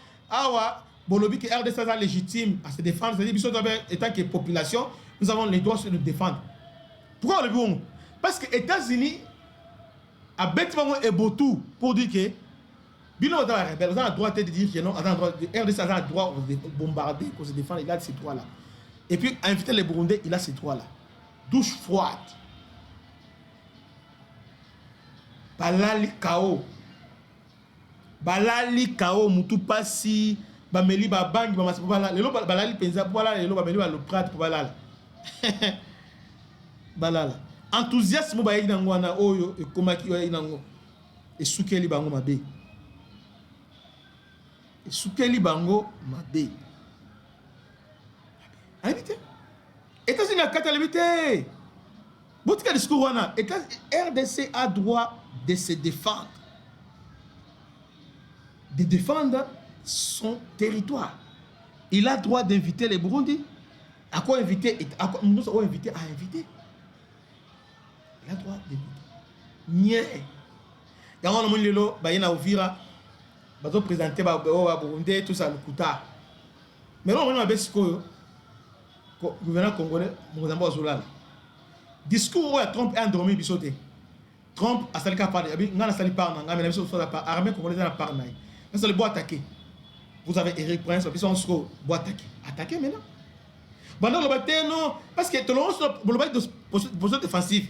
Bolobi que RDC est légitime à se défendre, c'est-à-dire étant que population, nous avons les droits de nous défendre. Pourquoi le bon? Parce que les États-Unis a bêtement un beau tout pour dire que Bino a le droit de dire que non, RDC a le droit de bombarder, pour se défendre, il a ces droits-là. Et puis, inviter les Burundais, il a ces droits-là. Douche froide. Balali Kao. Balali Kao, Moutou Passi, Bameli Babangi, Bamasi Bala. Les lots Balali Penza, Bala, les lots Bameli Baloprat, Balala. Balala. Enthousiasme, Bayi Nangwana, Oyo, et Komaki Nango. Et Soukeli Bango Mabe. Et Soukeli Bango Mabe. Invité. États-Unis a 4 invités. Votre discours, RDC a droit de se défendre. De défendre son territoire. Il a droit d'inviter les Burundi. À quoi inviter? Nous avons invité à inviter. Il a droit d'inviter. Nye. Il y a un moment où il y a Ovira. Il va présenter Burundi, tout ça, le Kouta. Mais là, on a un gouverneur congolais, Mozambique Zolala. Discours où Trump est endormi, bisoté. Trump a sali par il a sali par mais la mission armée congolaise n'a pas naï. Mais c'est le bois attaqué. Vous avez Eric Prince, puis on se bois attaqué. Attaqué maintenant. Pendant le bataille non, parce que tout le monde le bataille de position défensive.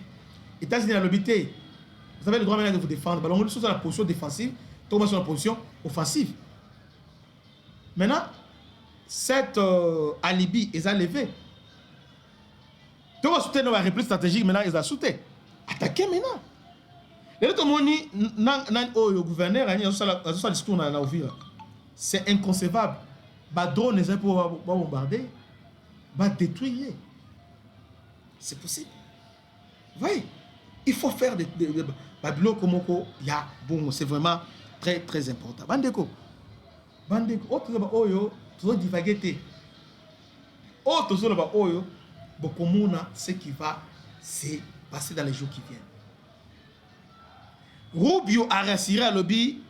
États-Unis a l'obité. Vous avez le droit maintenant de vous défendre. Ballon sur la position défensive, tout sur la position offensive. Maintenant, cette alibi est levé. Tout va soutenir la réplique stratégique, maintenant, ils ont soutenu. Attaquer maintenant. Le gouverneur a dit un discours dans la ville. C'est inconcevable. Les drones ne sont pas bombarder, va détruire. C'est possible. Vous voyez, il faut faire des Babylone comme bon, c'est vraiment très très important. Bandeko, autre oyo, toujours divaguer. Autre chose là-bas oyo, beaucoup ce qui va se passer dans les jours qui viennent. Rubio a rassuré à lobby,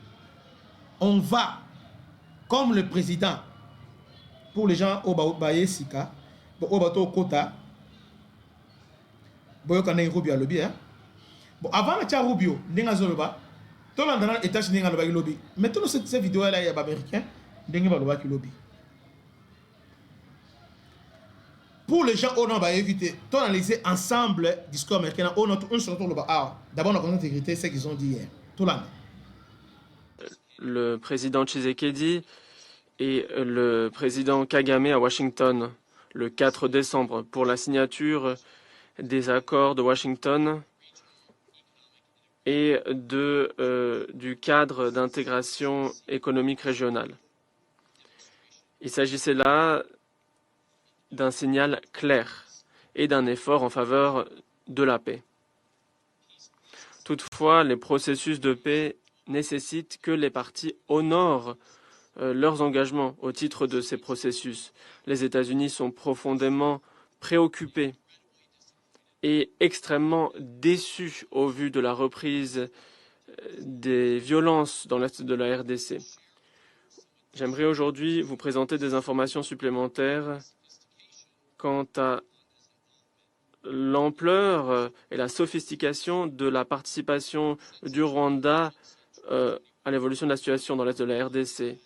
on va, comme le président, pour les gens au Baye Sika, au bateau Kota, Boyokane Rubio à lobby, hein. Bon, avant le tia Rubio, Nenga Zoloba, tout le monde dans l'État-Unis a le lobby. Maintenant, cette vidéo-là, il y a des Américains, Nenga Zoloba qui lobby. Pour les gens, on va éviter d'analyser ensemble le discours américain. On a un seul tour. D'abord, on a intégrité, c'est ce qu'ils ont dit hier. Tout l'année. Le président Tshisekedi et le président Kagame à Washington le 4 décembre pour la signature des accords de Washington et du cadre d'intégration économique régionale. Il s'agissait là d'un signal clair et d'un effort en faveur de la paix. Toutefois, les processus de paix nécessitent que les parties honorent leurs engagements au titre de ces processus. Les États-Unis sont profondément préoccupés et extrêmement déçus au vu de la reprise des violences dans l'est de la RDC. J'aimerais aujourd'hui vous présenter des informations supplémentaires quant à l'ampleur et la sophistication de la participation du Rwanda à l'évolution de la situation dans l'est de la RDC.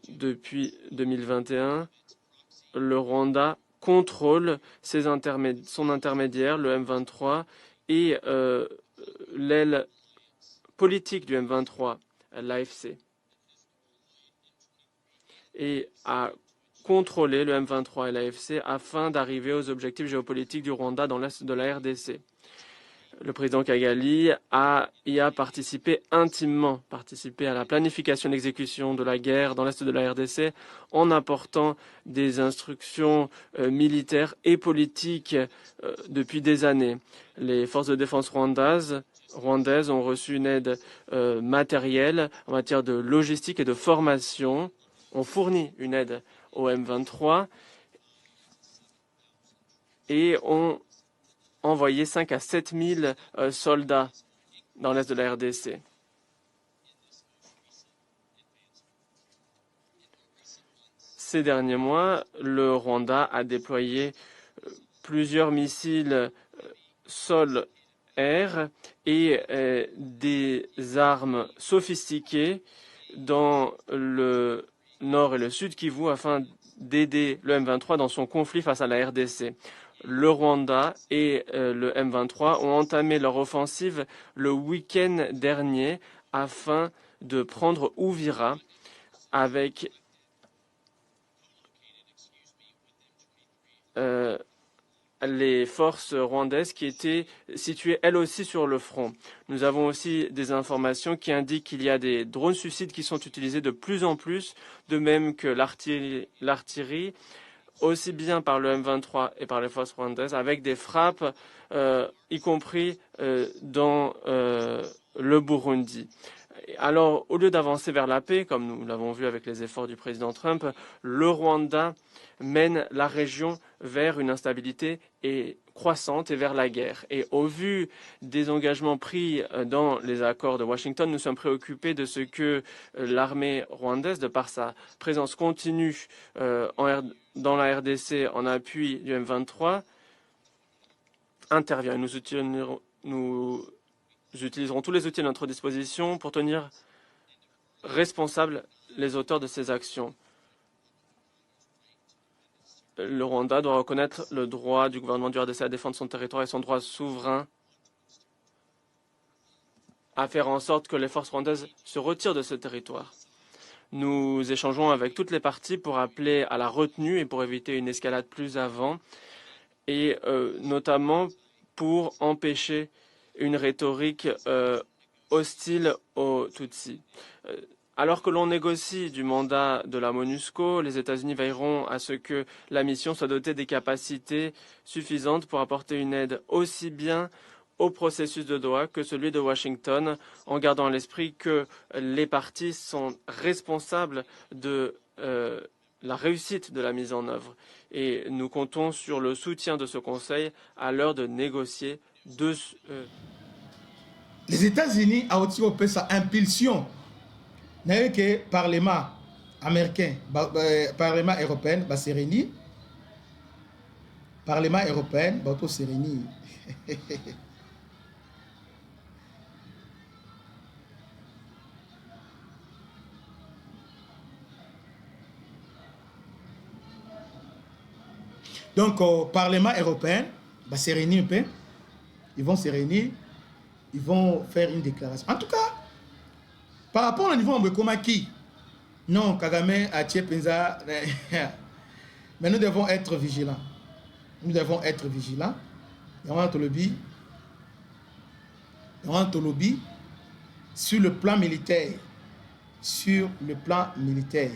Depuis 2021, le Rwanda contrôle son intermédiaire, le M23, et l'aile politique du M23, l'AFC, et a contrôler le M23 et l'AFC afin d'arriver aux objectifs géopolitiques du Rwanda dans l'est de la RDC. Le président Kigali y a intimement participé à la planification et l'exécution de la guerre dans l'est de la RDC en apportant des instructions militaires et politiques depuis des années. Les forces de défense rwandaises ont reçu une aide matérielle en matière de logistique et de formation, ont fourni une aide au M23 et ont envoyé 5 à 7 000 soldats dans l'est de la RDC. Ces derniers mois, le Rwanda a déployé plusieurs missiles sol-air et des armes sophistiquées dans le nord et le sud Kivu afin d'aider le M23 dans son conflit face à la RDC. Le Rwanda et le M23 ont entamé leur offensive le week-end dernier afin de prendre Uvira avec les forces rwandaises qui étaient situées elles aussi sur le front. Nous avons aussi des informations qui indiquent qu'il y a des drones suicides qui sont utilisés de plus en plus, de même que l'artillerie, aussi bien par le M23 et par les forces rwandaises, avec des frappes, y compris dans le Burundi. Alors, au lieu d'avancer vers la paix, comme nous l'avons vu avec les efforts du président Trump, le Rwanda mène la région vers une instabilité croissante et vers la guerre. Et au vu des engagements pris dans les accords de Washington, nous sommes préoccupés de ce que l'armée rwandaise, de par sa présence continue dans la RDC en appui du M23, intervient. Nous utiliserons tous les outils à notre disposition pour tenir responsables les auteurs de ces actions. Le Rwanda doit reconnaître le droit du gouvernement du RDC à défendre son territoire et son droit souverain à faire en sorte que les forces rwandaises se retirent de ce territoire. Nous échangeons avec toutes les parties pour appeler à la retenue et pour éviter une escalade plus avant, et notamment pour empêcher une rhétorique hostile aux Tutsis. Alors que l'on négocie du mandat de la MONUSCO, les États-Unis veilleront à ce que la mission soit dotée des capacités suffisantes pour apporter une aide aussi bien au processus de Doha que celui de Washington, en gardant à l'esprit que les parties sont responsables de la réussite de la mise en œuvre. Et nous comptons sur le soutien de ce Conseil à l'heure de négocier Les États-Unis ont aussi opéré sa impulsion. N'est que le Parlement américain, Parlement européen, c'est réuni. Parlement européen, c'est réuni. Donc, au Parlement européen, c'est réuni un peu. Ils vont se réunir, ils vont faire une déclaration. En tout cas, par rapport au niveau de Komaki, non, Kagame a tué Penza, mais nous devons être vigilants. Nous devons être vigilants. Dans notre lobby, sur le plan militaire. Sur le plan militaire.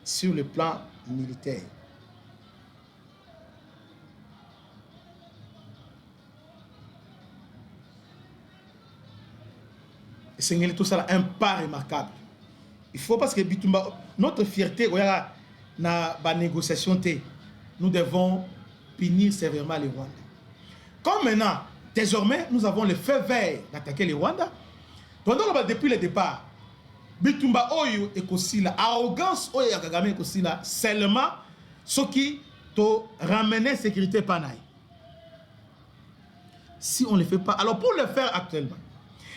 Sur le plan militaire. C'est tout ça un pas remarquable. Il faut parce que notre fierté, na négociation, nous devons punir sévèrement les Rwandais. Comme maintenant, désormais, nous avons le feu vert d'attaquer les Rwandais. Depuis le départ, Bitumba Oyo et Kosila, arrogance Oyo et Kagame et Kosila, seulement ce qui te ramener sécurité panaï. Si on ne le fait pas, alors pour le faire actuellement,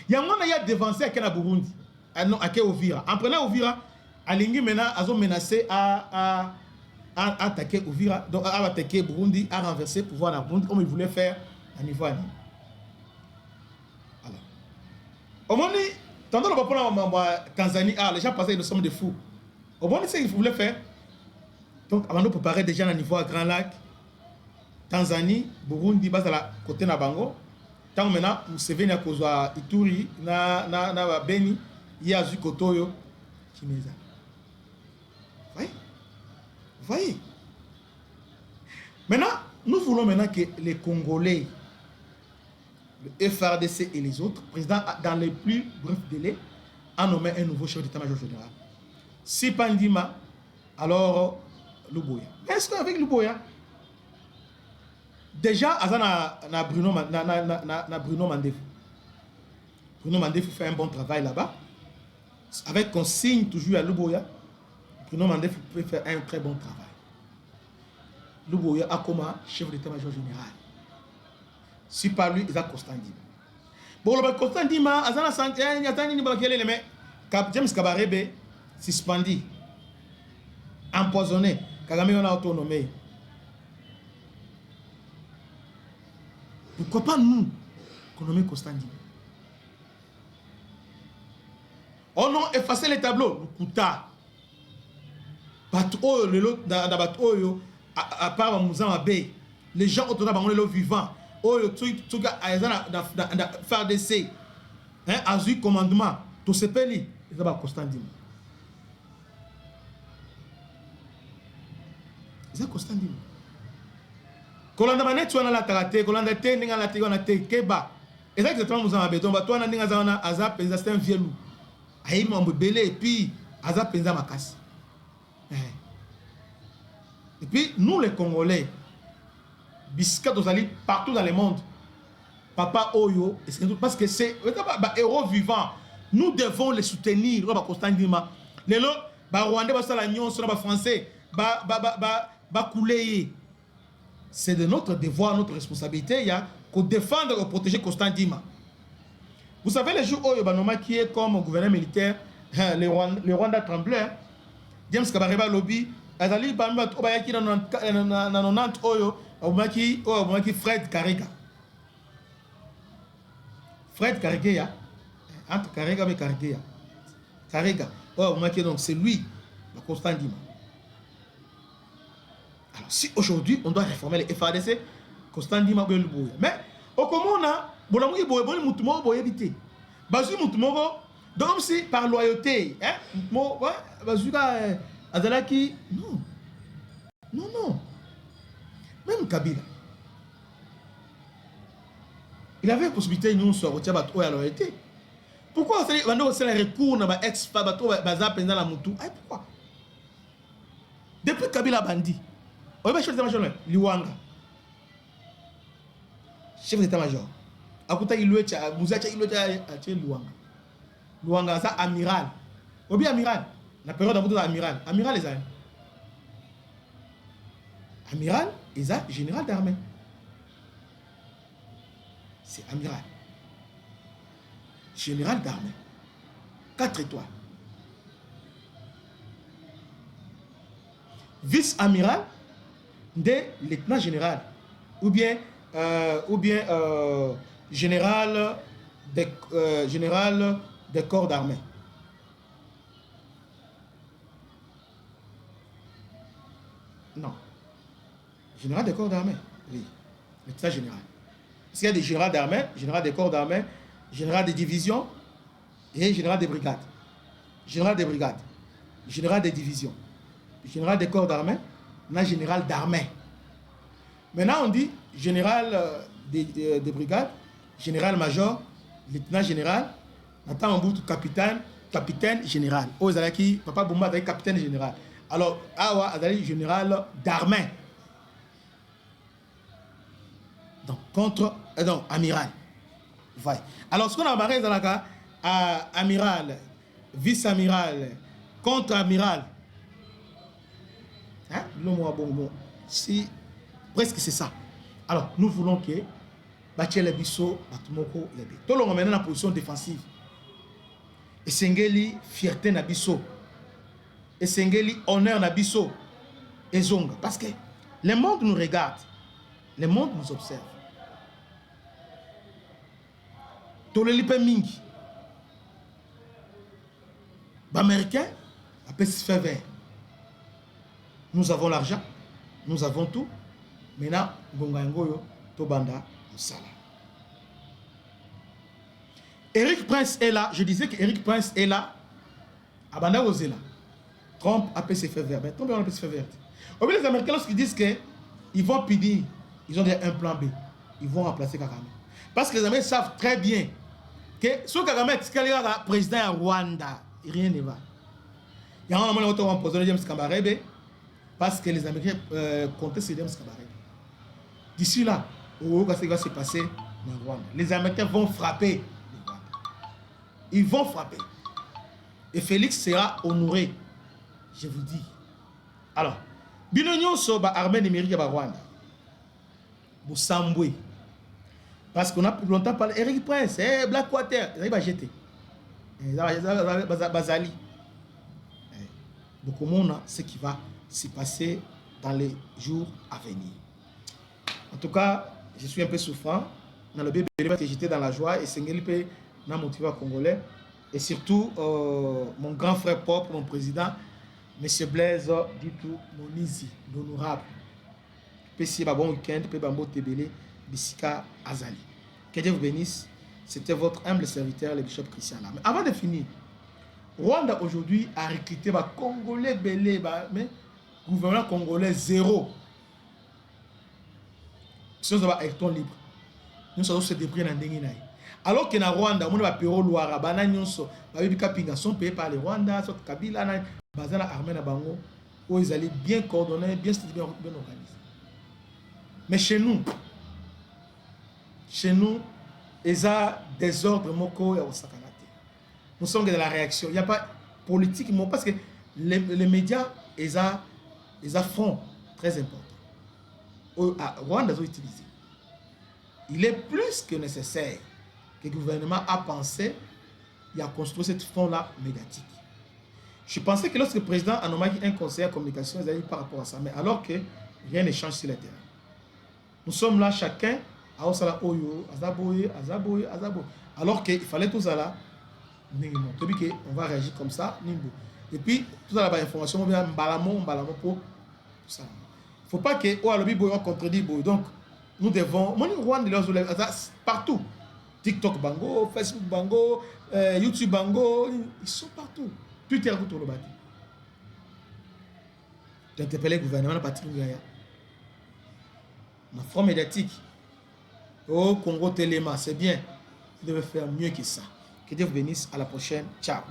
il y a un monde qui a dévancé à Burundi, à Uvira. En prenant Uvira, Alingi maintenant a menacé à attaquer Uvira, donc à attaquer Burundi, à renverser le pouvoir dans Burundi, comme il voulait faire à niveau Alors, au moment où, tantôt le papa Tanzanie, les gens pensaient que nous sommes des fous. Au moment où c'est qu'il voulait faire, donc avant de préparer déjà à niveau à Grand Lac, Tanzanie, Burundi, bas à la côté de Bango. Tant maintenant, Museveni a causé Ituri, na Beni, il y a eu Kotoyo, Kimeza. Vous voyez? Maintenant, nous voulons maintenant que les Congolais, le FRDC et les autres, présidents, dans les plus brefs délais, a nommé un nouveau chef d'état-major général. Si Pandima, alors Luboya. Est-ce qu'avec Luboya, déjà, Bruno Mandefou. Bruno Mandefou fait un bon travail là-bas. Avec consigne toujours à Luboya, Bruno Mandefou peut faire un très bon travail. Luboya a comme chef d'état-major général. Si par lui, il a Constant Ndima. Bon, le Constant Ndima, Azana Santé, il y a tant de mais James Kabarebe suspendu, empoisonné. Kagame on a autonomé. Pourquoi pas nous qu'on nomme Constant Ndima? On a effacé les tableaux, le Kouta. Bateau, le lot dans bateau, à part Mouzama Bay, les gens autour de l'eau vivant. Oh, le truc, faire d'essai. A eu commandement. Tout ce pays, ils ont Constant Ndima. Ils ont Constant Ndima. Kolanda manet tu la tarate, kolanda te ninga la tigo na te keba. Exactement Mouzama Bay. Donc toi na ninga zana azap penza c'est un vieux loup. Aïe mon belé et puis azap penza makasi. Et puis nous les Congolais, biscuit d'Ozali partout dans le monde. Papa Oyo, parce que c'est un héros vivant. Nous devons les soutenir. Constant Ndima. Les Rwandais, les Français, c'est de notre devoir, notre responsabilité, de défendre et protéger Constant Ndima. Vous savez, les jours où qui est comme gouverneur militaire, le Rwanda tremblait, James Kabareba Lobby, Azali Bamba Obayaki dans 90 Oyo, Fred Karega. Fred Karega, entre Karega et Karega. Karega, donc c'est lui, le Constant Ndima. Alors, si aujourd'hui on doit réformer les FADC, Constant Ndima le boye. Mais au comment on a, Bonamoui boye, Moutumo boye éviter. Bazu Moutumo, donc si par loyauté, hein, Bazuka Azalaki, non. Non, non. Même Kabila. Il avait la possibilité de nous sortir à la loyauté. Pourquoi c'est le recours dans l'ex-femme, dans la moutou? Pourquoi? Depuis Kabila Bandi, on va chef d'état-major, Liwanga. Chef d'état-major. Akuta Iluecha, Mouzacha Iluecha, Liwanga. Liwanga, ça amiral. Ou bien amiral. La période d'abord amiral. Amiral les amis. Amiral, ils ont général d'armée. C'est amiral. Général d'armée. 4 étoiles. Vice-amiral des lieutenants général. Ou bien général des corps d'armée. Non. Général des corps d'armée. Oui. Lieutenant général. Parce qu'il y a des généraux d'armée, général des corps d'armée, général des divisions et général des brigades. Général des brigades, général des divisions, général des corps d'armée, on a général d'armée. Maintenant on dit général des brigades, général-major, lieutenant général, maintenant on bout capitaine général. Oh, Zalaki, papa Boumba est capitaine général. Alors, Awa Azali général d'armée. Donc, amiral. Ouais. Alors, ce qu'on a marqué dans la cas, amiral, vice-amiral, contre-amiral. Hein? Si, presque c'est ça. Alors, nous voulons que Bachele Bisso, Batumoko, Lebe. Tout le monde est maintenant en position défensive. Et Sengeli, fierté na Bisso. Et Sengeli, honneur na Bisso. Et Zonga. Parce que le monde nous regarde. Le monde nous observe. Tolelipe Mingi. L'Américain a pu se faire vert. Nous avons l'argent, nous avons tout. Maintenant, Gongangoyo, Tobanda, Moussala. Eric Prince est là. Je disais que Eric Prince est là. Abanda Ozela. Trump a pu se faire vert. Mais Trump a pu se faire vert. Au milieu, les Américains, lorsqu'ils disent qu'ils vont punir, ils ont un plan B. Ils vont remplacer Kagame. Parce que les Américains savent très bien que si Kagame est président à Rwanda, rien ne va. Il y a un moment où on va poser James Kabarebe parce que les Américains comptaient sur James Kabarebe. D'ici là, qu'est-ce qui va se passer dans Rwanda? Les Américains vont frapper le Rwanda. Ils vont frapper. Et Félix sera honoré. Je vous dis. Alors, bino nyonso ba armée numérique ya ba Rwanda bosambwe parce qu'on a longtemps parlé Eric Prince Blackwater ils va jeter bazali donc on a ce qui va se passer dans les jours à venir. En tout cas, je suis un peu souffrant dans le bébé que j'étais dans la joie et c'est un n'a motivé congolais et surtout mon grand frère propre, mon président Monsieur Blaise Ditou Monizi, l'honorable. Pessi bon week-end, pe bambo tebele, Bissika Azali. Que Dieu vous bénisse. C'était votre humble serviteur, le bishop Christian Lama. Mais avant de finir, Rwanda aujourd'hui a recruté les Congolais belé, mais le gouvernement congolais zéro. Si nous avons électron libre, nous allons se débrouiller dans le alors que dans Rwanda, on a un péro loire, sont payés par les Rwandais, soit Kabila, Bazana armée na bango, où ils allaient bien coordonnés, bien organisés. Mais chez nous, il y a des ordres moko et nous sommes dans la réaction. Il n'y a pas politique, parce que les médias, ils ont fond très important. Rwanda ont utilisé. Il est plus que nécessaire que le gouvernement a pensé et a construit cette fond-là médiatique. Je pensais que lorsque le président a nommé un conseiller en communication, ils allaient par rapport à ça. Mais alors que rien ne change sur le terrain. Nous sommes là, chacun, à Osala Oyo, Azaboye. Alors qu'il fallait tout ça là, on va réagir comme ça. Et puis, tout ça là, information, on vient Mbalamo pour tout ça. Il ne faut pas que Oualobi Boyo contredit Boyo. Donc, nous devons, partout. TikTok Bango, Facebook Bango, YouTube Bango, ils sont partout. Twitter, tout le bâti. J'interpellais le gouvernement, Patrick Gaya. Ma forme médiatique. Oh, Congo Téléma, c'est bien. Vous devez faire mieux que ça. Que Dieu vous bénisse. À la prochaine. Ciao.